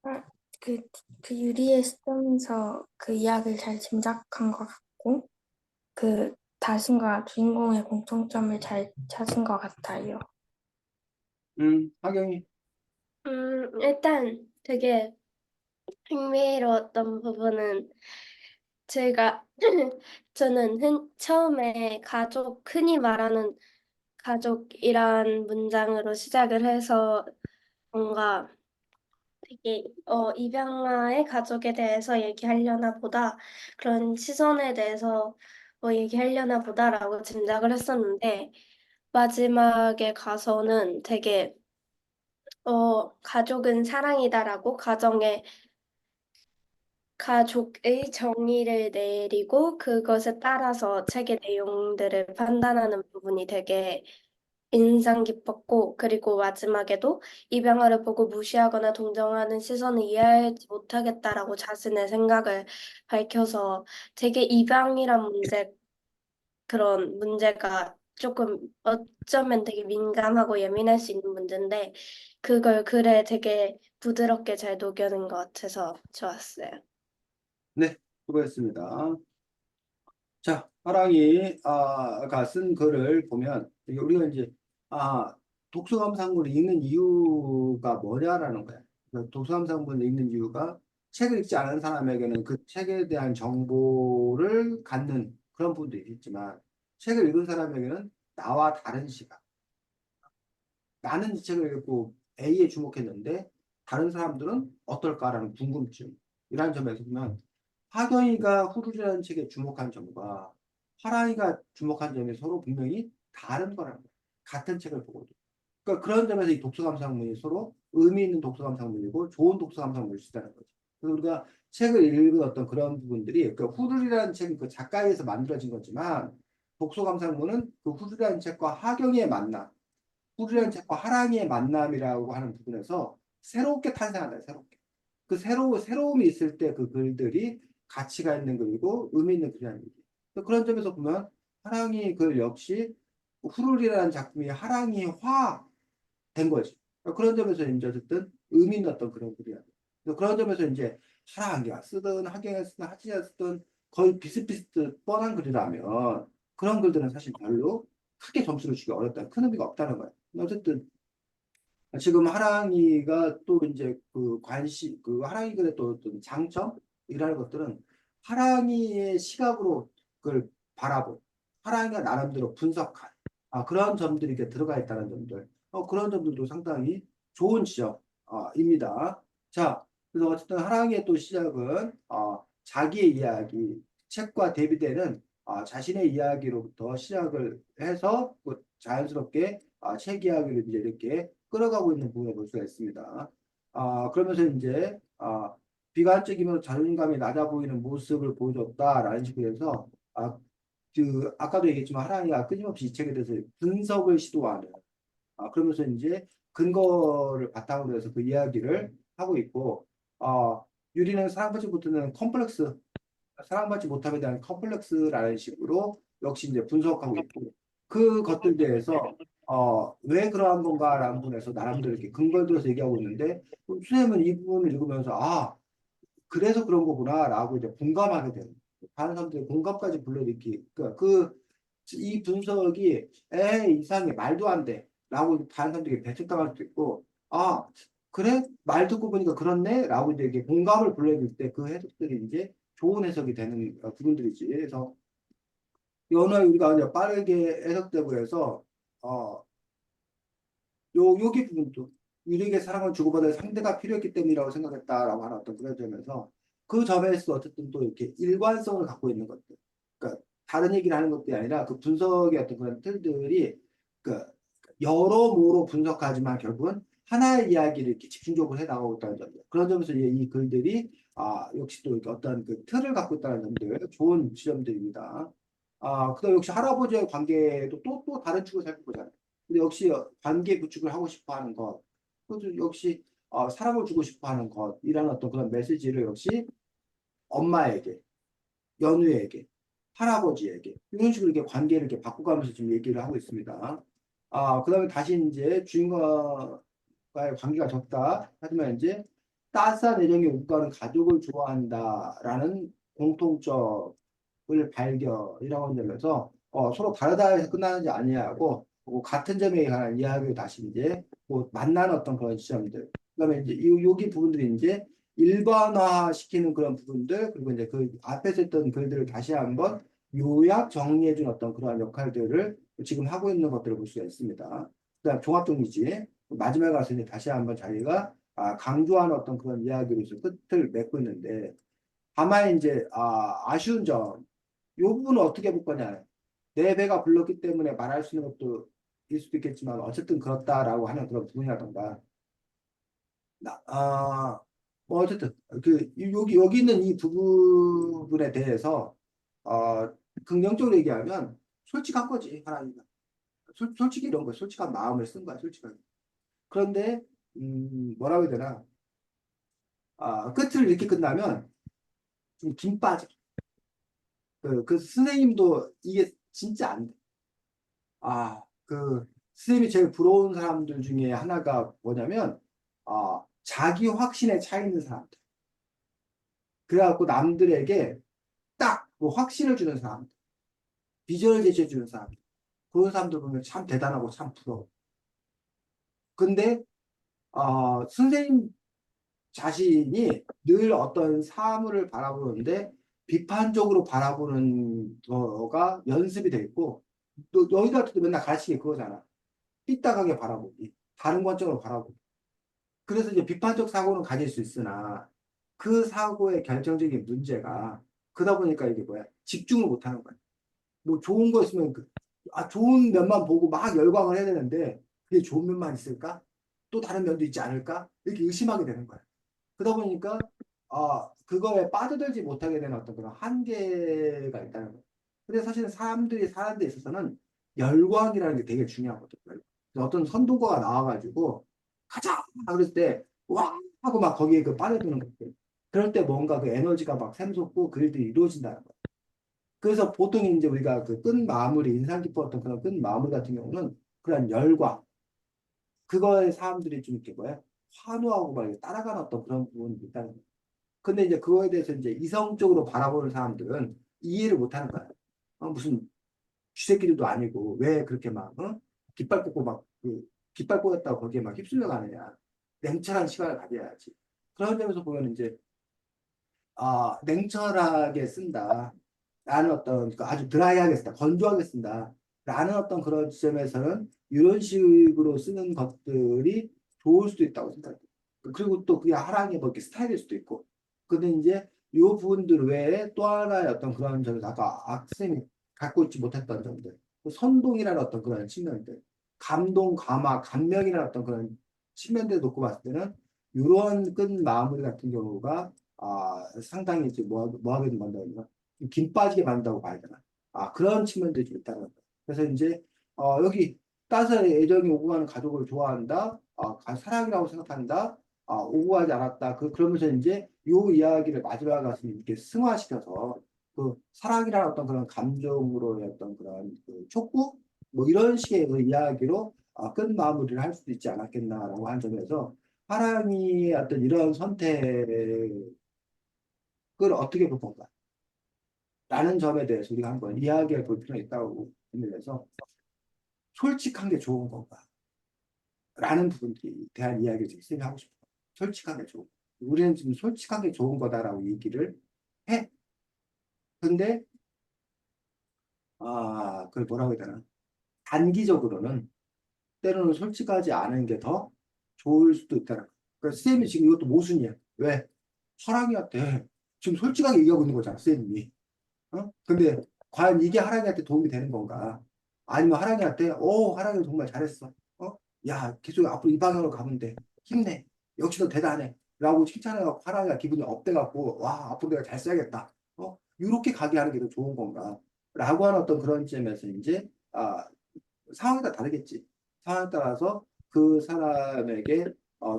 아, 그, 그 유리의 시점에서 그 이야기를 잘 짐작한 것 같고, 그 자신과 주인공의 공통점을 잘 찾은 것 같아요. 하경이. 일단 되게 흥미로웠던 부분은 제가 저는 처음에 흔히 말하는 가족이란 문장으로 시작을 해서 뭔가 되게 입양아의 가족에 대해서 얘기하려나 보다 그런 시선에 대해서 얘기하려나 보다라고 짐작을 했었는데 마지막에 가서는 되게 가족은 사랑이다라고 가족의 정의를 내리고 그것에 따라서 책의 내용들을 판단하는 부분이 되게 인상 깊었고, 그리고 마지막에도 입양아를 보고 무시하거나 동정하는 시선을 이해하지 못하겠다라고 자신의 생각을 밝혀서 되게 입양이란 그런 문제가 조금 어쩌면 되게 민감하고 예민할 수 있는 문제인데, 그걸 글에 되게 부드럽게 잘 녹여낸 것 같아서 좋았어요. 네, 수고했습니다. 자, 화랑이 가쓴 글을 보면 이게 우리가 이제 독서감상문을 읽는 이유가 뭐냐라는 거야. 독서감상문을 읽는 이유가 책을 읽지 않은 사람에게는 그 책에 대한 정보를 갖는 그런 부분도 있겠지만 책을 읽은 사람에게는 나와 다른 시각. 나는 이 책을 읽고 A에 주목했는데 다른 사람들은 어떨까라는 궁금증. 이라는 점에서 보면 하경이가 후루리라는 책에 주목한 점과 화랑이가 주목한 점이 서로 분명히 다른 거라는 거예요. 같은 책을 보고도. 그러니까 그런 점에서 이 독서감상문이 서로 의미 있는 독서감상문이고 좋은 독서감상문일 수 있다는 거죠. 그래서 우리가 책을 읽은 어떤 그런 부분들이 그 후루리라는 책은 그 작가에서 만들어진 거지만 독서감상문은 그 후루리라는 책과 하경이의 만남 후루리라는 책과 하랑이의 만남이라고 하는 부분에서 새롭게 탄생한다. 새롭게. 그 새로움이 있을 때 그 글들이 가치가 있는 글이고 의미 있는 글이라는 얘기. 그런 점에서 보면 하랑이 글 역시 후루리라는 작품이 하랑이화 된 거지. 그런 점에서 이제 어쨌든 의미 있는 어떤 그런 글이야. 그런 점에서 이제 하랑이가 쓰든 하경이가 쓰든 하진이가 쓰든 거의 비슷비슷 뻔한 글이라면 그런 글들은 사실 별로 크게 점수를 주기 어렵다. 큰 의미가 없다는 거야. 어쨌든 지금 하랑이가 또 이제 그 하랑이 글의 또 어떤 장점이라는 것들은 하랑이의 시각으로 그걸 바라본 하랑이가 나름대로 분석한 그런 점들이 이렇게 들어가 있다는 점들 그런 점들도 상당히 좋은 지적입니다. 자, 그래서 어쨌든 하랑이의 또 시작은 자기의 이야기 책과 대비되는 자신의 이야기로부터 시작을 해서 자연스럽게 책 이야기를 이제 이렇게 끌어가고 있는 부분을 볼 수가 있습니다. 그러면서 이제 비관적이면 자존감이 낮아 보이는 모습을 보여줬다라는 식으로 해서 아까도 얘기했지만 하랑이가 끊임없이 이 책에 대해서 분석을 시도하는 그러면서 이제 근거를 바탕으로 해서 그 이야기를 하고 있고 유리는 사랑받지 못하는 컴플렉스 사랑받지 못함에 대한 컴플렉스라는 식으로 역시 이제 분석하고 있고 그것들 대해서 왜 그러한 건가라는 부분에서 나름대로 이렇게 근거를 들어서 얘기하고 있는데 수쌤은 이 부분을 읽으면서 그래서 그런 거구나라고 이제 공감하게 되는 다른 사람들의 공감까지 불러일으키 그러니까 이 분석이 이상해 말도 안 돼라고 다른 사람들에게 배척당할 수도 있고 그래 말 듣고 보니까 그렇네 라고 이제 이게 공감을 불러일으킬 때 그 해석들이 이제 좋은 해석이 되는 부분들이지. 그래서 연어에 우리가 이제 빠르게 해석되고 해서 어, 여기 부분도 유리에게 사랑을 주고받을 상대가 필요했기 때문이라고 생각했다라고 하는 어떤 그런 점에서 그 점에서 어쨌든 또 이렇게 일관성을 갖고 있는 것들. 그러니까 다른 얘기를 하는 것들이 아니라 그 분석의 어떤 그런 틀들이 그 여러모로 분석하지만 결국은 하나의 이야기를 이렇게 집중적으로 해 나가고 있다는 점이죠. 그런 점에서 이 글들이 역시 또 이렇게 어떤 그 틀을 갖고 있다는 점들 좋은 지점들입니다. 그다음 역시 할아버지의 관계도 또 다른 축을 살펴보잖아요. 근데 역시 관계 구축을 하고 싶어 하는 것, 그것도 역시 사랑을 주고 싶어 하는 것이라는 어떤 그런 메시지를 역시 엄마에게, 연우에게, 할아버지에게 이런 식으로 이렇게 관계를 이렇게 바꿔가면서 지금 얘기를 하고 있습니다. 그다음에 다시 이제 주인공과의 관계가 적다. 하지만 이제 따스한 애정이 오고 가는 가족을 좋아한다라는 공통점을 발견이라고 하는 점에서 서로 다르다 해서 끝나는지 아니하고 같은 점에 관한 이야기를 다시 이제 뭐 만나는 어떤 그런 지점들 그다음에 이제 여기 부분들이 이제 일반화 시키는 그런 부분들 그리고 이제 그 앞에서 했던 글들을 다시 한번 요약 정리해 준 어떤 그러한 역할들을 지금 하고 있는 것들을 볼 수가 있습니다. 그다음 종합정리지 마지막에 가서 이제 다시 한번 자기가 강조하는 어떤 그런 이야기로서 끝을 맺고 있는데 다만 이제 아쉬운 점, 이 부분은 어떻게 볼 거냐. 내 배가 불렀기 때문에 말할 수 있는 것도 일 수도 있겠지만 어쨌든 그렇다라고 하는 그런 부분이라던가 뭐 어쨌든 여기 있는 이 부분에 대해서 어, 긍정적으로 얘기하면 솔직한 거지 하나님은 솔직히 이런 거 솔직한 마음을 쓴 거야 솔직하게. 그런데 뭐라고 해야 되나 끝을 이렇게 끝나면 좀 김 빠져. 그 선생님도 이게 진짜 안 돼. 선생님이 제일 부러운 사람들 중에 하나가 뭐냐면 자기 확신에 차 있는 사람들. 그래갖고 남들에게 딱 그 확신을 주는 사람들, 비전을 제시해 주는 사람들. 그런 사람들 보면 참 대단하고 참 부러워. 근데 선생님 자신이 늘 어떤 사물을 바라보는데 비판적으로 바라보는 거가 연습이 돼 있고 또 너희들한테도 맨날 가르치는 게 그거잖아. 삐딱하게 바라보기, 다른 관점으로 바라보기. 그래서 이제 비판적 사고는 가질 수 있으나 그 사고의 결정적인 문제가 그러다 보니까 이게 뭐야? 집중을 못 하는 거야. 뭐 좋은 거 있으면 좋은 면만 보고 막 열광을 해야 되는데 그게 좋은 면만 있을까? 또 다른 면도 있지 않을까? 이렇게 의심하게 되는 거야. 그러다 보니까 그거에 빠져들지 못하게 되는 어떤 그런 한계가 있다는 거예요. 근데 사실은 사람들이 사는 데 있어서는 열광이라는 게 되게 중요하거든요. 어떤 선동가가 나와가지고 가자! 그랬을 때 와! 하고 막 거기에 그 빠져드는 것들. 그럴 때 뭔가 그 에너지가 막 샘솟고 그 일들이 이루어진다는 거예요. 그래서 보통 이제 우리가 그 끝 마무리, 인상 깊었던 그런 끝 마무리 같은 경우는 그런 열광, 그거에 사람들이 좀 이렇게 뭐야? 환호하고 막 이렇게 따라가는 어떤 그런 부분이 있다는 거예요. 근데 이제 그거에 대해서 이제 이성적으로 바라보는 사람들은 이해를 못 하는 거야. 무슨 쥐새끼들도 아니고 왜 그렇게 막, 깃발 꽂고 막, 깃발 꽂았다고 거기에 막 휩쓸려 가느냐. 냉철한 시간을 가져야지. 그런 점에서 보면 이제, 냉철하게 쓴다. 라는 어떤, 아주 드라이하게 쓴다. 건조하게 쓴다. 라는 어떤 그런 지점에서는 이런 식으로 쓰는 것들이 좋을 수도 있다고 생각해요. 그리고 또 그게 하랑의 뭐 이렇게 스타일일 수도 있고. 근데 이제 이 부분들 외에 또 하나의 어떤 그런 점에서 아까 학생이 갖고 있지 못했던 점들. 그 선동이라는 어떤 그런 측면들. 감동, 감화, 감명이라는 어떤 그런 측면들을 놓고 봤을 때는 이런 끝 마무리 같은 경우가 상당히 이제 뭐 하게 만든다. 김 빠지게 만든다고 봐야 되나. 그런 측면들이 좀 있다는 거예요. 그래서 이제 여기 따스한 애정이 오고 가는 가족을 좋아한다. 사랑이라고 생각한다. 오고 가지 않았다. 그러면서 이제 요 이야기를 마지막에 가서 이렇게 승화시켜서 그 사랑이라는 어떤 그런 감정으로의 어떤 그런 그 촉구 뭐 이런 식의 그 이야기로 끝 마무리를 할 수도 있지 않았겠나라고 하는 점에서 사랑이 어떤 이런 선택을 어떻게 볼 건가? 라는 점에 대해서 우리가 한번 이야기해 볼 필요가 있다고 생각해서 솔직한 게 좋은 건가? 라는 부분에 대한 이야기를 지금 하고 싶어요. 솔직한 게 좋은. 우리는 지금 솔직한 게 좋은 거다라고 얘기를 해. 근데, 그걸 뭐라고 해야 되나? 단기적으로는 때로는 솔직하지 않은 게 더 좋을 수도 있다는 거예요. 그러니까 쌤이 지금 이것도 모순이야. 왜? 하랑이한테 지금 솔직하게 얘기하고 있는 거잖아, 쌤이. 근데 과연 이게 하랑이한테 도움이 되는 건가? 아니면 하랑이한테, 하랑이 정말 잘했어. 야, 계속 앞으로 이 방향으로 가면 돼. 힘내. 역시 너 대단해. 라고 칭찬해갖고 하랑이가 기분이 업돼갖고, 와, 앞으로 내가 잘 써야겠다. 이렇게 가게 하는 게 더 좋은 건가? 라고 하는 어떤 그런 점에서 이제, 상황이 다 다르겠지. 상황에 따라서 그 사람에게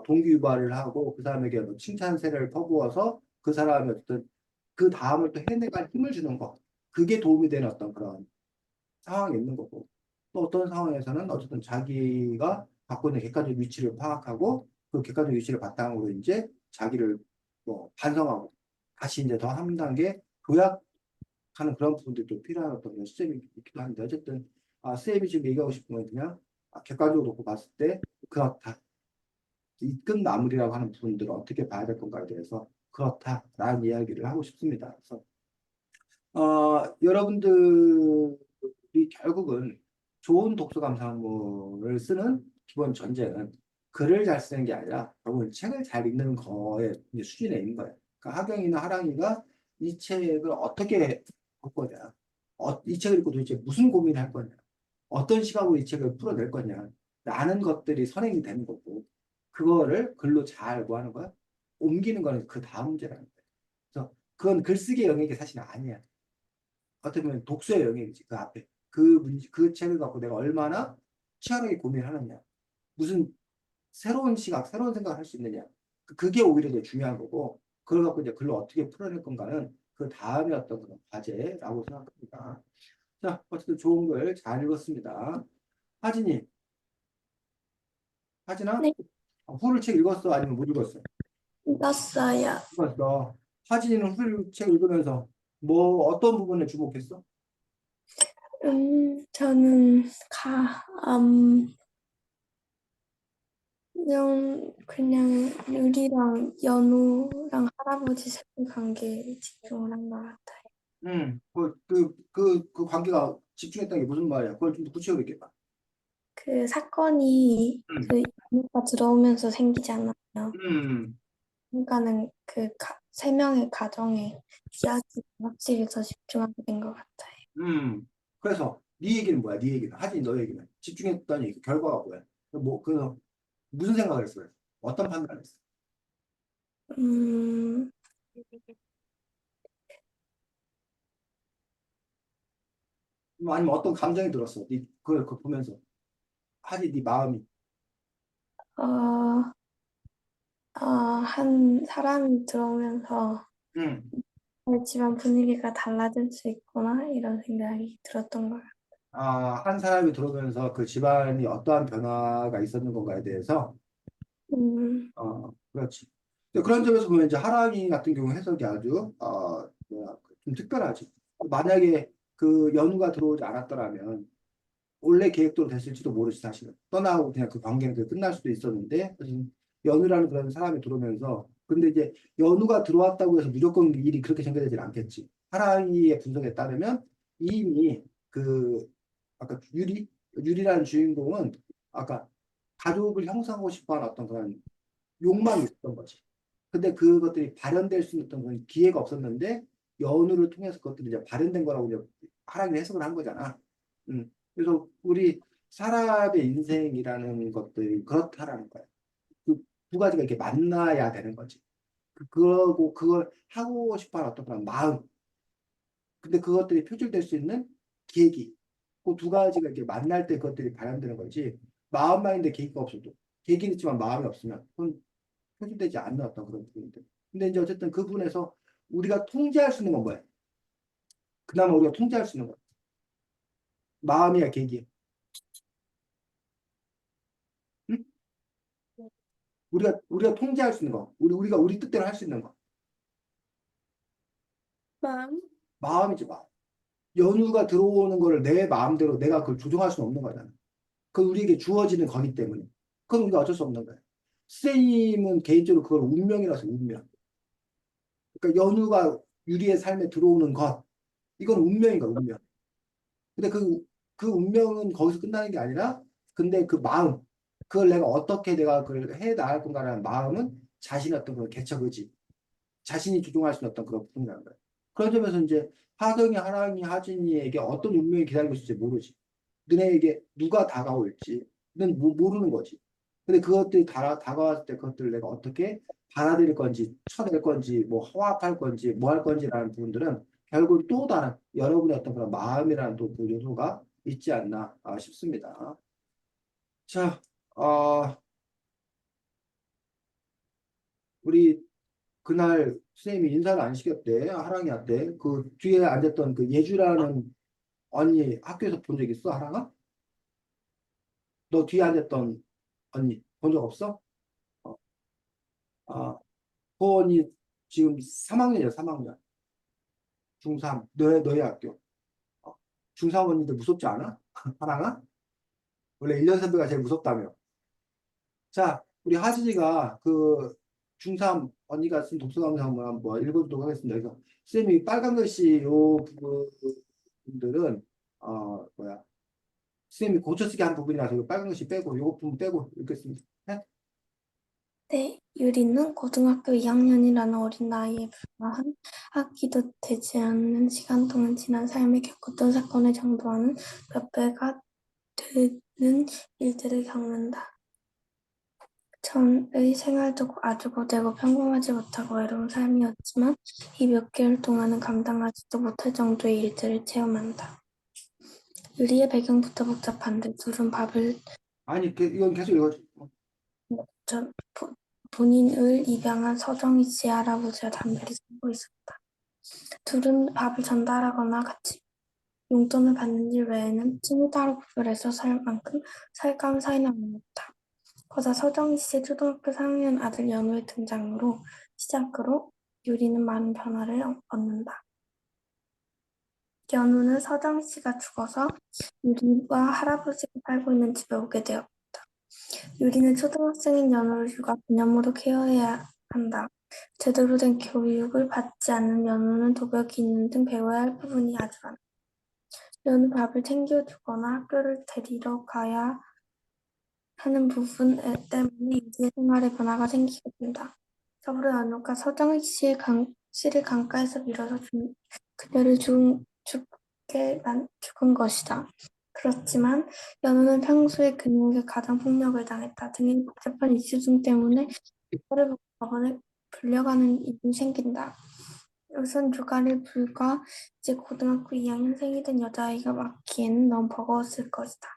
동기 유발을 하고 그 사람에게 뭐 칭찬세를 퍼부어서 그 사람의 어떤 그 다음을 또 해내갈 힘을 주는 거. 그게 도움이 되는 어떤 그런 상황이 있는 거고. 또 어떤 상황에서는 어쨌든 자기가 갖고 있는 객관적 위치를 파악하고 그 객관적 위치를 바탕으로 이제 자기를 뭐 반성하고 다시 이제 더 한 단계 도약하는 그런 부분들이 또 필요한 어떤 그런 시점이 있기도 한데 어쨌든 쌤이 지금 얘기하고 싶은 건 그냥 객관적으로 놓고 봤을 때 그렇다. 이 끝마무리라고 하는 부분들을 어떻게 봐야 될 건가에 대해서 그렇다라는 이야기를 하고 싶습니다. 그래서 여러분들이 결국은 좋은 독서 감상문을 쓰는 기본 전제는 글을 잘 쓰는 게 아니라 결국은 책을 잘 읽는 거의 이제 수준에 있는 거예요. 그러니까 하경이나 하랑이가 이 책을 어떻게 할 거냐, 이 책을 읽고 도대체 무슨 고민을 할 거냐, 어떤 시각으로 이 책을 풀어낼 거냐, 라는 것들이 선행이 되는 거고, 그거를 글로 잘 뭐 하는 거야? 옮기는 거는 그 다음 문제라는 거예요. 그래서 그건 글쓰기 영역이 사실 아니야. 어떻게 보면 독서의 영역이지, 그 앞에. 그 책을 갖고 내가 얼마나 치열하게 고민하느냐. 무슨 새로운 시각, 새로운 생각을 할 수 있느냐. 그게 오히려 더 중요한 거고, 그걸 갖고 이제 글로 어떻게 풀어낼 건가는 그 다음에 어떤 그런 과제라고 생각합니다. 자, 어쨌든 좋은 글 잘 읽었습니다. 하진이, 하진아? 네, 후를 책 읽었어? 아니면 못 읽었어? 읽었어요. 읽었어. 하진이는 후를 책 읽으면서 뭐 어떤 부분에 주목했어? 저는 그냥 유리랑 연우랑 할아버지 사이 관계에 집중을 한 것 같아요. 그 관계가 집중했다는 게 무슨 말이야? 그걸 좀 더 구체적으로 얘기해봐. 그 사건이 음, 그 연우가 들어오면서 생기잖아요. 음, 그러니까는 세 명의 가정의 이야기에 확실히 더 집중하게 된 것 같아요. 그래서 네 얘기는 뭐야? 네 얘기는 하진이 너 얘기는 집중했더니 그 결과가 뭐야? 무슨 생각을 했어요? 어떤 판단을 했어? 음, 뭐 아니면 어떤 감정이 들었어? 그걸 보면서 하진 네 마음이. 어, 한 사람이 들어오면서 음. 집안 분위기가 달라질 수 있구나 이런 생각이 들었던 거예요. 한 사람이 들어오면서 그 집안이 어떠한 변화가 있었는 건가에 대해서 그렇지. 근데 그런 점에서 보면 이제 하랑이 같은 경우 해석이 아주 좀 특별하지. 만약에 그 연우가 들어오지 않았더라면 원래 계획대로 됐을지도 모르지 사실은. 떠나고 그냥 그 관계는 끝날 수도 있었는데 연우라는 그런 사람이 들어오면서 근데 이제 연우가 들어왔다고 해서 무조건 일이 그렇게 전개되진 않겠지. 하랑이의 분석에 따르면 이미 그 아까 유리라는 주인공은 아까 가족을 형성하고 싶어하는 어떤 그런 욕망이 있었던 거지. 근데 그것들이 발현될 수 있는 어떤 그런 기회가 없었는데 연우를 통해서 그것들이 이제 발현된 거라고 이제 하락이 해석을 한 거잖아. 그래서 우리 사람의 인생이라는 것들이 그렇다라는 거야. 그 두 가지가 이렇게 만나야 되는 거지. 그러고 그걸 하고 싶어하는 어떤 그런 마음. 근데 그것들이 표출될 수 있는 계기. 그 두 가지가 이렇게 만날 때 그것들이 발현되는 거지. 마음만 있는데 계기가 없어도 계기는 있지만 마음이 없으면 그건 표출되지 않는 어떤 그런 부분들. 근데 이제 어쨌든 그 부분에서 우리가 통제할 수 있는 건 뭐야? 그나마 우리가 통제할 수 있는 거. 마음이야 계기야. 응? 우리가 통제할 수 있는 거. 우리가 우리 뜻대로 할 수 있는 거. 마음. 마음이지 마음. 연유가 들어오는 거를 내 마음대로 내가 그걸 조종할 수는 없는 거잖아. 그건 우리에게 주어지는 거기 때문에. 그건 우리가 어쩔 수 없는 거야. 선생님은 개인적으로 그걸 운명이라서 운명. 그러니까 연유가 유리의 삶에 들어오는 것. 이건 운명인 거야, 운명. 근데 그 운명은 거기서 끝나는 게 아니라, 근데 그 마음, 그걸 내가 그걸 해 나갈 건가라는 마음은 자신의 어떤 그런 개척 의지, 자신이 주동할 수 있는 어떤 그런 부분이라는 거예요. 그런 점에서 이제 하경이, 하랑이, 하진이에게 어떤 운명이 기다리고 있을지 모르지. 너네에게 누가 다가올지, 는 모르는 거지. 근데 그것들이 다가왔을 때 그것들을 내가 어떻게 받아들일 건지, 쳐낼 건지, 뭐 화합할 건지, 뭐 할 건지라는 부분들은 결국 또 다른 여러분의 어떤 그런 마음이라는 또그 요소가 있지 않나 싶습니다. 자, 우리 그날 선생님이 인사를 안 시켰대. 하랑이한테. 그 뒤에 앉았던 그 예주라는 언니 학교에서 본 적 있어, 하랑아? 너 뒤에 앉았던 언니 본 적 없어? 어, 아, 호원이 지금 3학년이야, 3학년. 중3. 너희 학교. 중3 언니들 무섭지 않아? 하나가? 원래 1년 선배가 제일 무섭다며. 자, 우리 하진이가 그 중3 언니가 쓴 독서 감상문 한번 읽어보도록 하겠습니다. 그래서 쌤이 빨간 글씨 요 부분들은 뭐야 쌤이 고쳐 쓰기 한 부분이라서 이거 빨간 글씨 빼고 요거 부분 빼고 읽겠습니다. 네? 네, 유리는 고등학교 2학년이라는 어린 나이에 불과한 학기도 되지 않는 시간 동안 지난 삶에 겪었던 사건의 정도와는 몇 배가 되는 일들을 겪는다. 전의 생활도 아주 고되고 평범하지 못하고 외로운 삶이었지만 이 몇 개월 동안은 감당하지도 못할 정도의 일들을 체험한다. 유리의 배경부터 복잡한데 둘은 밥을 아니 이건 계속 읽어. 전 본인을 입양한 서정희 씨 할아버지와 담배를 피우고 있었다. 둘은 밥을 전달하거나 같이 용돈을 받는 일 외에는 친구 따로 구별해서 살 만큼 살까운 사이는 아니었다. 거사 서정희 씨의 초등학교 4학년 아들 연우의 등장으로 시작으로 유리는 많은 변화를 얻는다. 연우는 서정희 씨가 죽어서 유리와 할아버지가 살고 있는 집에 오게 되었다. 유리는 초등학생인 연우를 육아 개념으로 케어해야 한다. 제대로 된 교육을 받지 않는 연우는 도벽이 있는 등 배워야 할 부분이 아주 많다. 연우 밥을 챙겨주거나 학교를 데리러 가야 하는 부분 때문에 유리의 생활에 변화가 생기게 된다. 더불어 연우가 서정희 씨를 강가에서 밀어서 그녀를 죽은 것이다. 그렇지만 연우는 평소에 그녀에게 가장 폭력을 당했다. 등의 복잡한 이슈 중 때문에 육아를 보고 법원에 불려가는 일이 생긴다. 우선 육아를 불과 이제 고등학교 2학년생이 된 여자아이가 맡기에는 너무 버거웠을 것이다.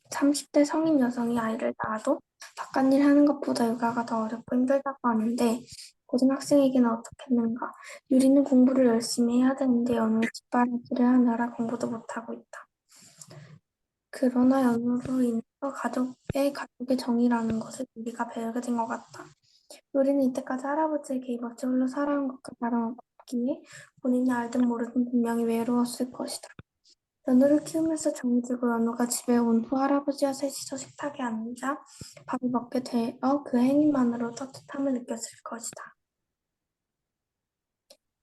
30대 성인 여성이 아이를 낳아도 바깥일 하는 것보다 육아가 더 어렵고 힘들다고 하는데 고등학생에게는 어떻겠는가. 유리는 공부를 열심히 해야 되는데 연우는 뒷바라지를 하느라 공부도 못하고 있다. 그러나 연우로 인해서 가족의 정이라는 것을 유리가 배우게 된 것 같다. 유리는 이때까지 할아버지의 개입 없이 홀로 살아온 것과 다름없기에 본인이 알든 모르든 분명히 외로웠을 것이다. 연우를 키우면서 정이 들고 연우가 집에 온 후 할아버지와 셋이서 식탁에 앉아 밥을 먹게 되어 그 행위만으로 떳떳함을 느꼈을 것이다.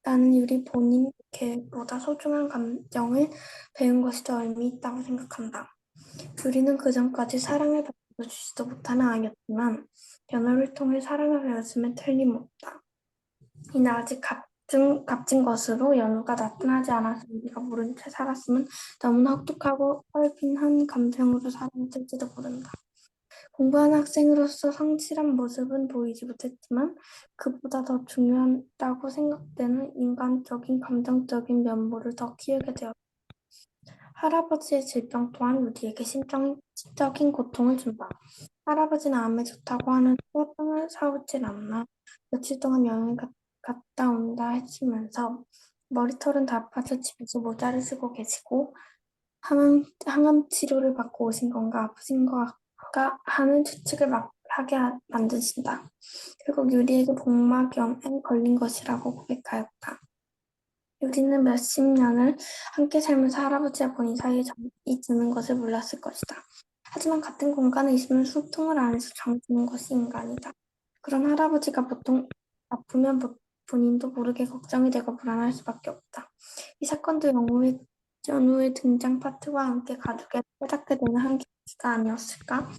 나는 유리 본인 계획보다 소중한 감정을 배운 것이 더 의미 있다고 생각한다. 유리는 그전까지 사랑을 받아도 주지도 못하는 아이였지만 연우를 통해 사랑을 배웠음에 틀림없다. 이는 아직 값진 것으로 연우가 나타나지 않아서 우리가 모른 채 살았으면 너무나 혹독하고 헐빈한 감정으로 살았을지도 모른다. 공부하는 학생으로서 성실한 모습은 보이지 못했지만 그보다 더 중요하다고 생각되는 인간적인 감정적인 면모를 더 키우게 되었다. 할아버지의 질병 또한 우리에게 심적인 고통을 준다. 할아버지는 암에 좋다고 하는 소병을 사오질 않나 며칠 동안 여행 갔다 온다 하시면서 머리털은 다 빠져 집에서 모자를 쓰고 계시고 항암 치료를 받고 오신 건가 아프신 건가 하는 추측을 막 하게 만드신다. 결국 유리에게 복막염에 걸린 것이라고 고백하였다. 유리는 몇십 년을 함께 살면서 할아버지와 본인 사이에 정이 드는 것을 몰랐을 것이다. 하지만 같은 공간에 있으면 소통을 안 해서 정이 드는 것이 인간이다. 그런 할아버지가 보통 아프면 본인도 모르게 걱정이 되고 불안할 수밖에 없다. 이 사건도 연우의 등장 파트와 함께 가족에 깨닫게 되는 한 계기가 아니었을까?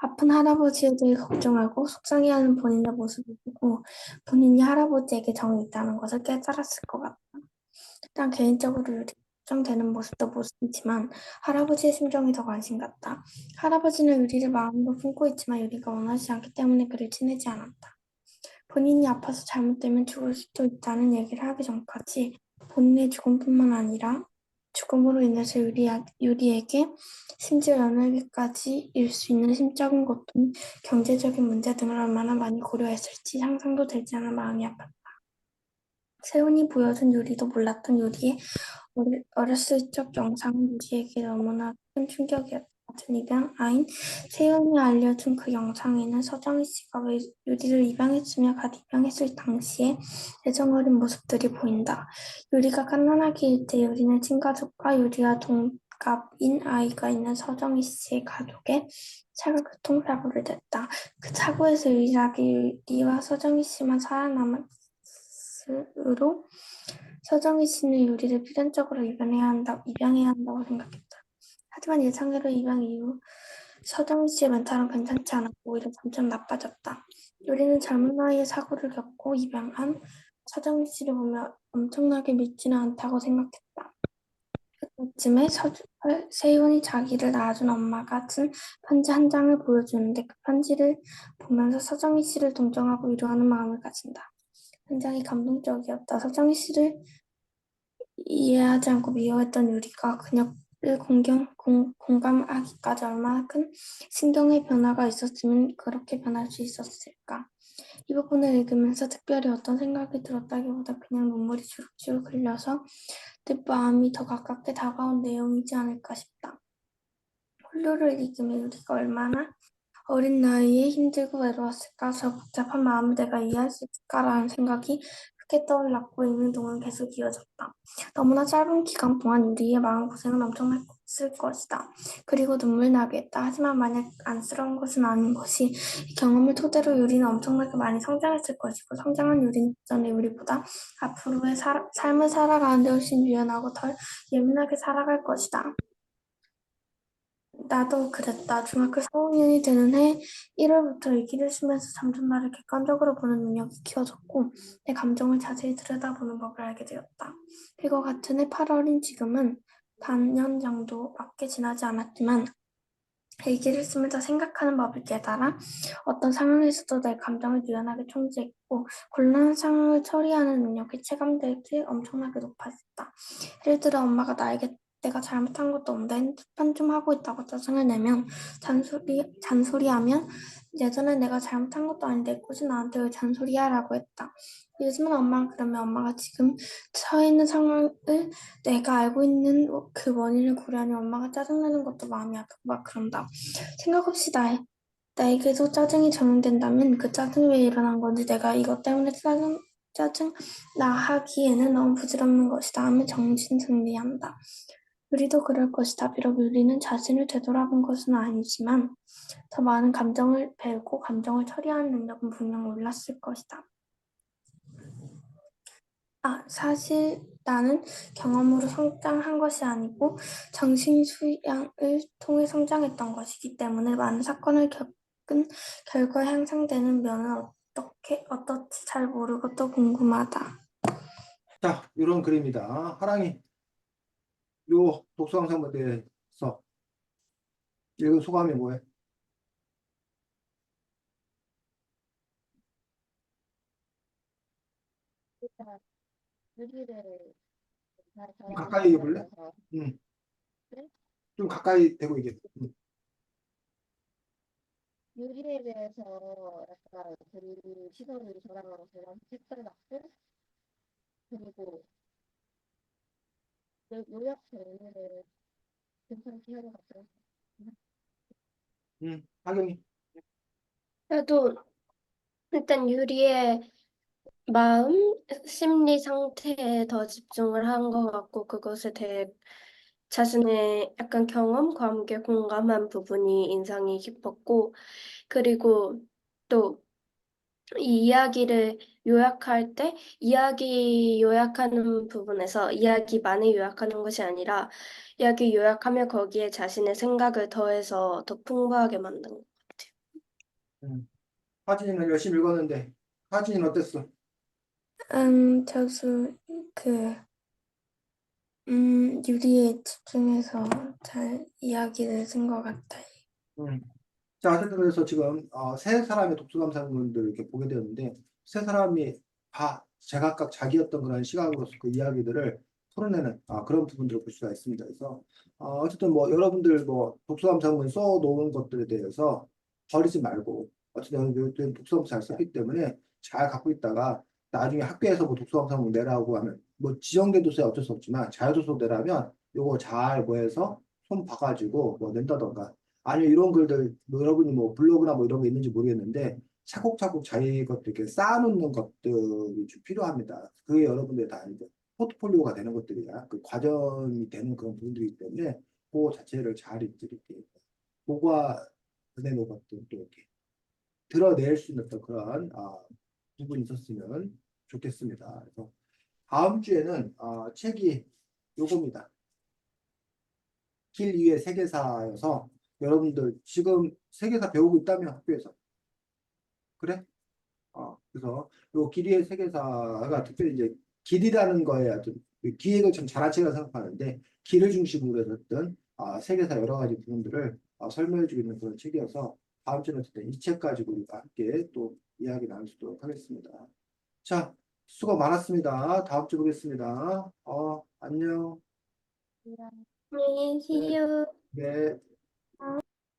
아픈 할아버지에 대해 걱정하고 속상해하는 본인의 모습을 보고 본인이 할아버지에게 정이 있다는 것을 깨달았을 것 같다. 난 개인적으로 유리 걱정되는 모습도 모습이지만 할아버지의 심정이 더 관심 같다. 할아버지는 유리를 마음으로 품고 있지만 유리가 원하지 않기 때문에 그를 지내지 않았다. 본인이 아파서 잘못되면 죽을 수도 있다는 얘기를 하기 전까지 본인의 죽음뿐만 아니라 죽음으로 인해서 유리에게 심지어 연우에게까지 일 수 있는 심적인 고통, 경제적인 문제 등을 얼마나 많이 고려했을지 상상도 되지 않은 마음이 아팠다. 세훈이 보여준 유리도 몰랐던 유리의 어렸을 적 영상은 유리에게 너무나 큰 충격이었다. 같은 입양아인 세윤이 알려준 그 영상에는 서정희 씨가 왜 유리를 입양했으며 갓 입양했을 당시의 애정 어린 모습들이 보인다. 유리가 갓난아기일 때 유리는 친가족과 유리와 동갑인 아이가 있는 서정희 씨의 가족에 차가 교통사고를 냈다. 그 사고에서 유일하게 유리와 서정희 씨만 살아남았으므로 서정희 씨는 유리를 필연적으로 입양해야 한다고 생각했다. 하지만 예상대로 입양 이후 서정희 씨의 멘탈은 괜찮지 않았고 오히려 점점 나빠졌다. 유리는 젊은 나이에 사고를 겪고 입양한 서정희 씨를 보며 엄청나게 믿지는 않다고 생각했다. 그때쯤에 세윤이 자기를 낳아준 엄마가 쓴 편지 한 장을 보여주는데 그 편지를 보면서 서정희 씨를 동정하고 위로하는 마음을 가진다. 굉장히 감동적이었다. 서정희 씨를 이해하지 않고 미워했던 유리가 그녀를 공감하기까지 얼마나 큰 신경의 변화가 있었으면 그렇게 변할 수 있었을까. 이 부분을 읽으면서 특별히 어떤 생각이 들었다기보다 그냥 눈물이 주룩주룩 흘려서 내 마음이 더 가깝게 다가온 내용이지 않을까 싶다. 홀로를 읽으며 유리가 얼마나 어린 나이에 힘들고 외로웠을까? 저 복잡한 마음을 내가 이해할 수 있을까라는 생각이 크게 떠올랐고 읽는 동안 계속 이어졌다. 너무나 짧은 기간 동안 유리의 마음고생은 엄청났을 것이다. 그리고 눈물 나게 했다. 하지만 만약 안쓰러운 것은 아닌 것이 이 경험을 토대로 유리는 엄청나게 많이 성장했을 것이고 성장한 유리는 전에 우리보다 앞으로의 삶을 살아가는데 훨씬 유연하고 덜 예민하게 살아갈 것이다. 나도 그랬다. 중학교 4학년이 되는 해 1월부터 일기를 쓰면서 점점 나를 객관적으로 보는 능력이 키워졌고 내 감정을 자세히 들여다보는 법을 알게 되었다. 그리고 같은 해 8월인 지금은 반년 정도밖에 지나지 않았지만 일기를 쓰면서 생각하는 법을 깨달아 어떤 상황에서도 내 감정을 유연하게 통제했고 곤란한 상황을 처리하는 능력이 체감되기 엄청나게 높아졌다. 예를 들어 엄마가 나에게 내가 잘못한 것도 없는데 핸드폰 좀 하고 있다고 짜증을 내면 잔소리하면 예전에 내가 잘못한 것도 아닌데 굳이 나한테 왜 잔소리야? 라고 했다. 요즘은 엄마가 그러면 엄마가 지금 처해 있는 상황을 내가 알고 있는 그 원인을 고려하니 엄마가 짜증내는 것도 마음이 아프고 막 그런다. 생각 없이 나에게도 짜증이 적용된다면 그 짜증이 왜 일어난 건지 내가 이것 때문에 짜증 나 하기에는 너무 부질없는 것이다 하며 정신 승리한다. 우리도 그럴 것이다. 비록 우리는 자신을 되돌아본 것은 아니지만 더 많은 감정을 배우고 감정을 처리하는 능력은 분명 올랐을 것이다. 사실 나는 경험으로 성장한 것이 아니고 정신 수양을 통해 성장했던 것이기 때문에 많은 사건을 겪은 결과 향상되는 면은 어떨지 잘 모르고 또 궁금하다. 자, 이런 글입니다. 하랑이, 요 독서왕상에 대해서 읽은 소감이 뭐예요? 일단 유리를 잘 좀 자라는 가까이 얘기해 볼래? 과정에서 응, 네? 좀 가까이 대고 얘기해. 응. 유리에 대해서 약간 그 시선이 저랑 색달랐고 그리고 요약 정리를 괜찮게 하는 것 같아요. 응, 하경이. 그래도 일단 유리의 마음, 심리 상태에 더 집중을 한 것 같고 그것에 대해 자신의 약간 경험과 함께 공감한 부분이 인상이 깊었고 그리고 또 이 이야기를 요약할 때 이야기 요약하는 부분에서 이야기만을 요약하는 것이 아니라 이야기 요약하며 거기에 자신의 생각을 더해서 더 풍부하게 만든 것 같아요. 응. 하진이는 열심히 읽었는데, 하진이는 어땠어? 저도 유리에 집중해서 잘 이야기를 쓴 것 같아요. 응. 자, 어쨌든 그래서 지금 세 사람의 독서감상문들을 이렇게 보게 되었는데 세 사람이 다 제각각 자기였던 그런 시각으로서 그 이야기들을 풀어내는 그런 부분들을 볼 수가 있습니다. 그래서 어쨌든 뭐 여러분들 뭐 독서감상문 써놓은 것들에 대해서 버리지 말고 어쨌든 요즘 독서감상 잘 썼기 때문에 잘 갖고 있다가 나중에 학교에서 뭐 독서감상문 내라고 하면 뭐 지정된 도서에 어쩔 수 없지만 자유도서 내라면 요거 잘 뭐해서 손 봐가지고 뭐 낸다던가 아니면 이런 글들 뭐 여러분이 뭐 블로그나 뭐 이런 거 있는지 모르겠는데 차곡차곡 자기 것들 이렇게 쌓아놓는 것들이 좀 필요합니다. 그게 여러분들 다 이제 포트폴리오가 되는 것들이야. 그 과정이 되는 그런 부분들이기 때문에 그 자체를 잘 이렇게 보고와 내놓은 것들 또 이렇게 드러낼 수 있는 어떤 그런 부분이 있었으면 좋겠습니다. 그래서 다음 주에는 책이 요겁니다. 길 위의 세계사여서 여러분들 지금 세계사 배우고 있다며 학교에서 그래? 그래서 요 길 위의 세계사가 특별히 이제 길이라는 거에 아주 기획을 참 잘한 책이라고 생각하는데 길을 중심으로 해서 어떤 세계사 여러 가지 부분들을 설명해 주고 있는 그런 책이어서 다음 주에 어쨌든 이 책 가지고 우리가 함께 또 이야기 나누도록 하겠습니다. 자, 수고 많았습니다. 다음 주에 보겠습니다. 안녕. 네, see you. 네.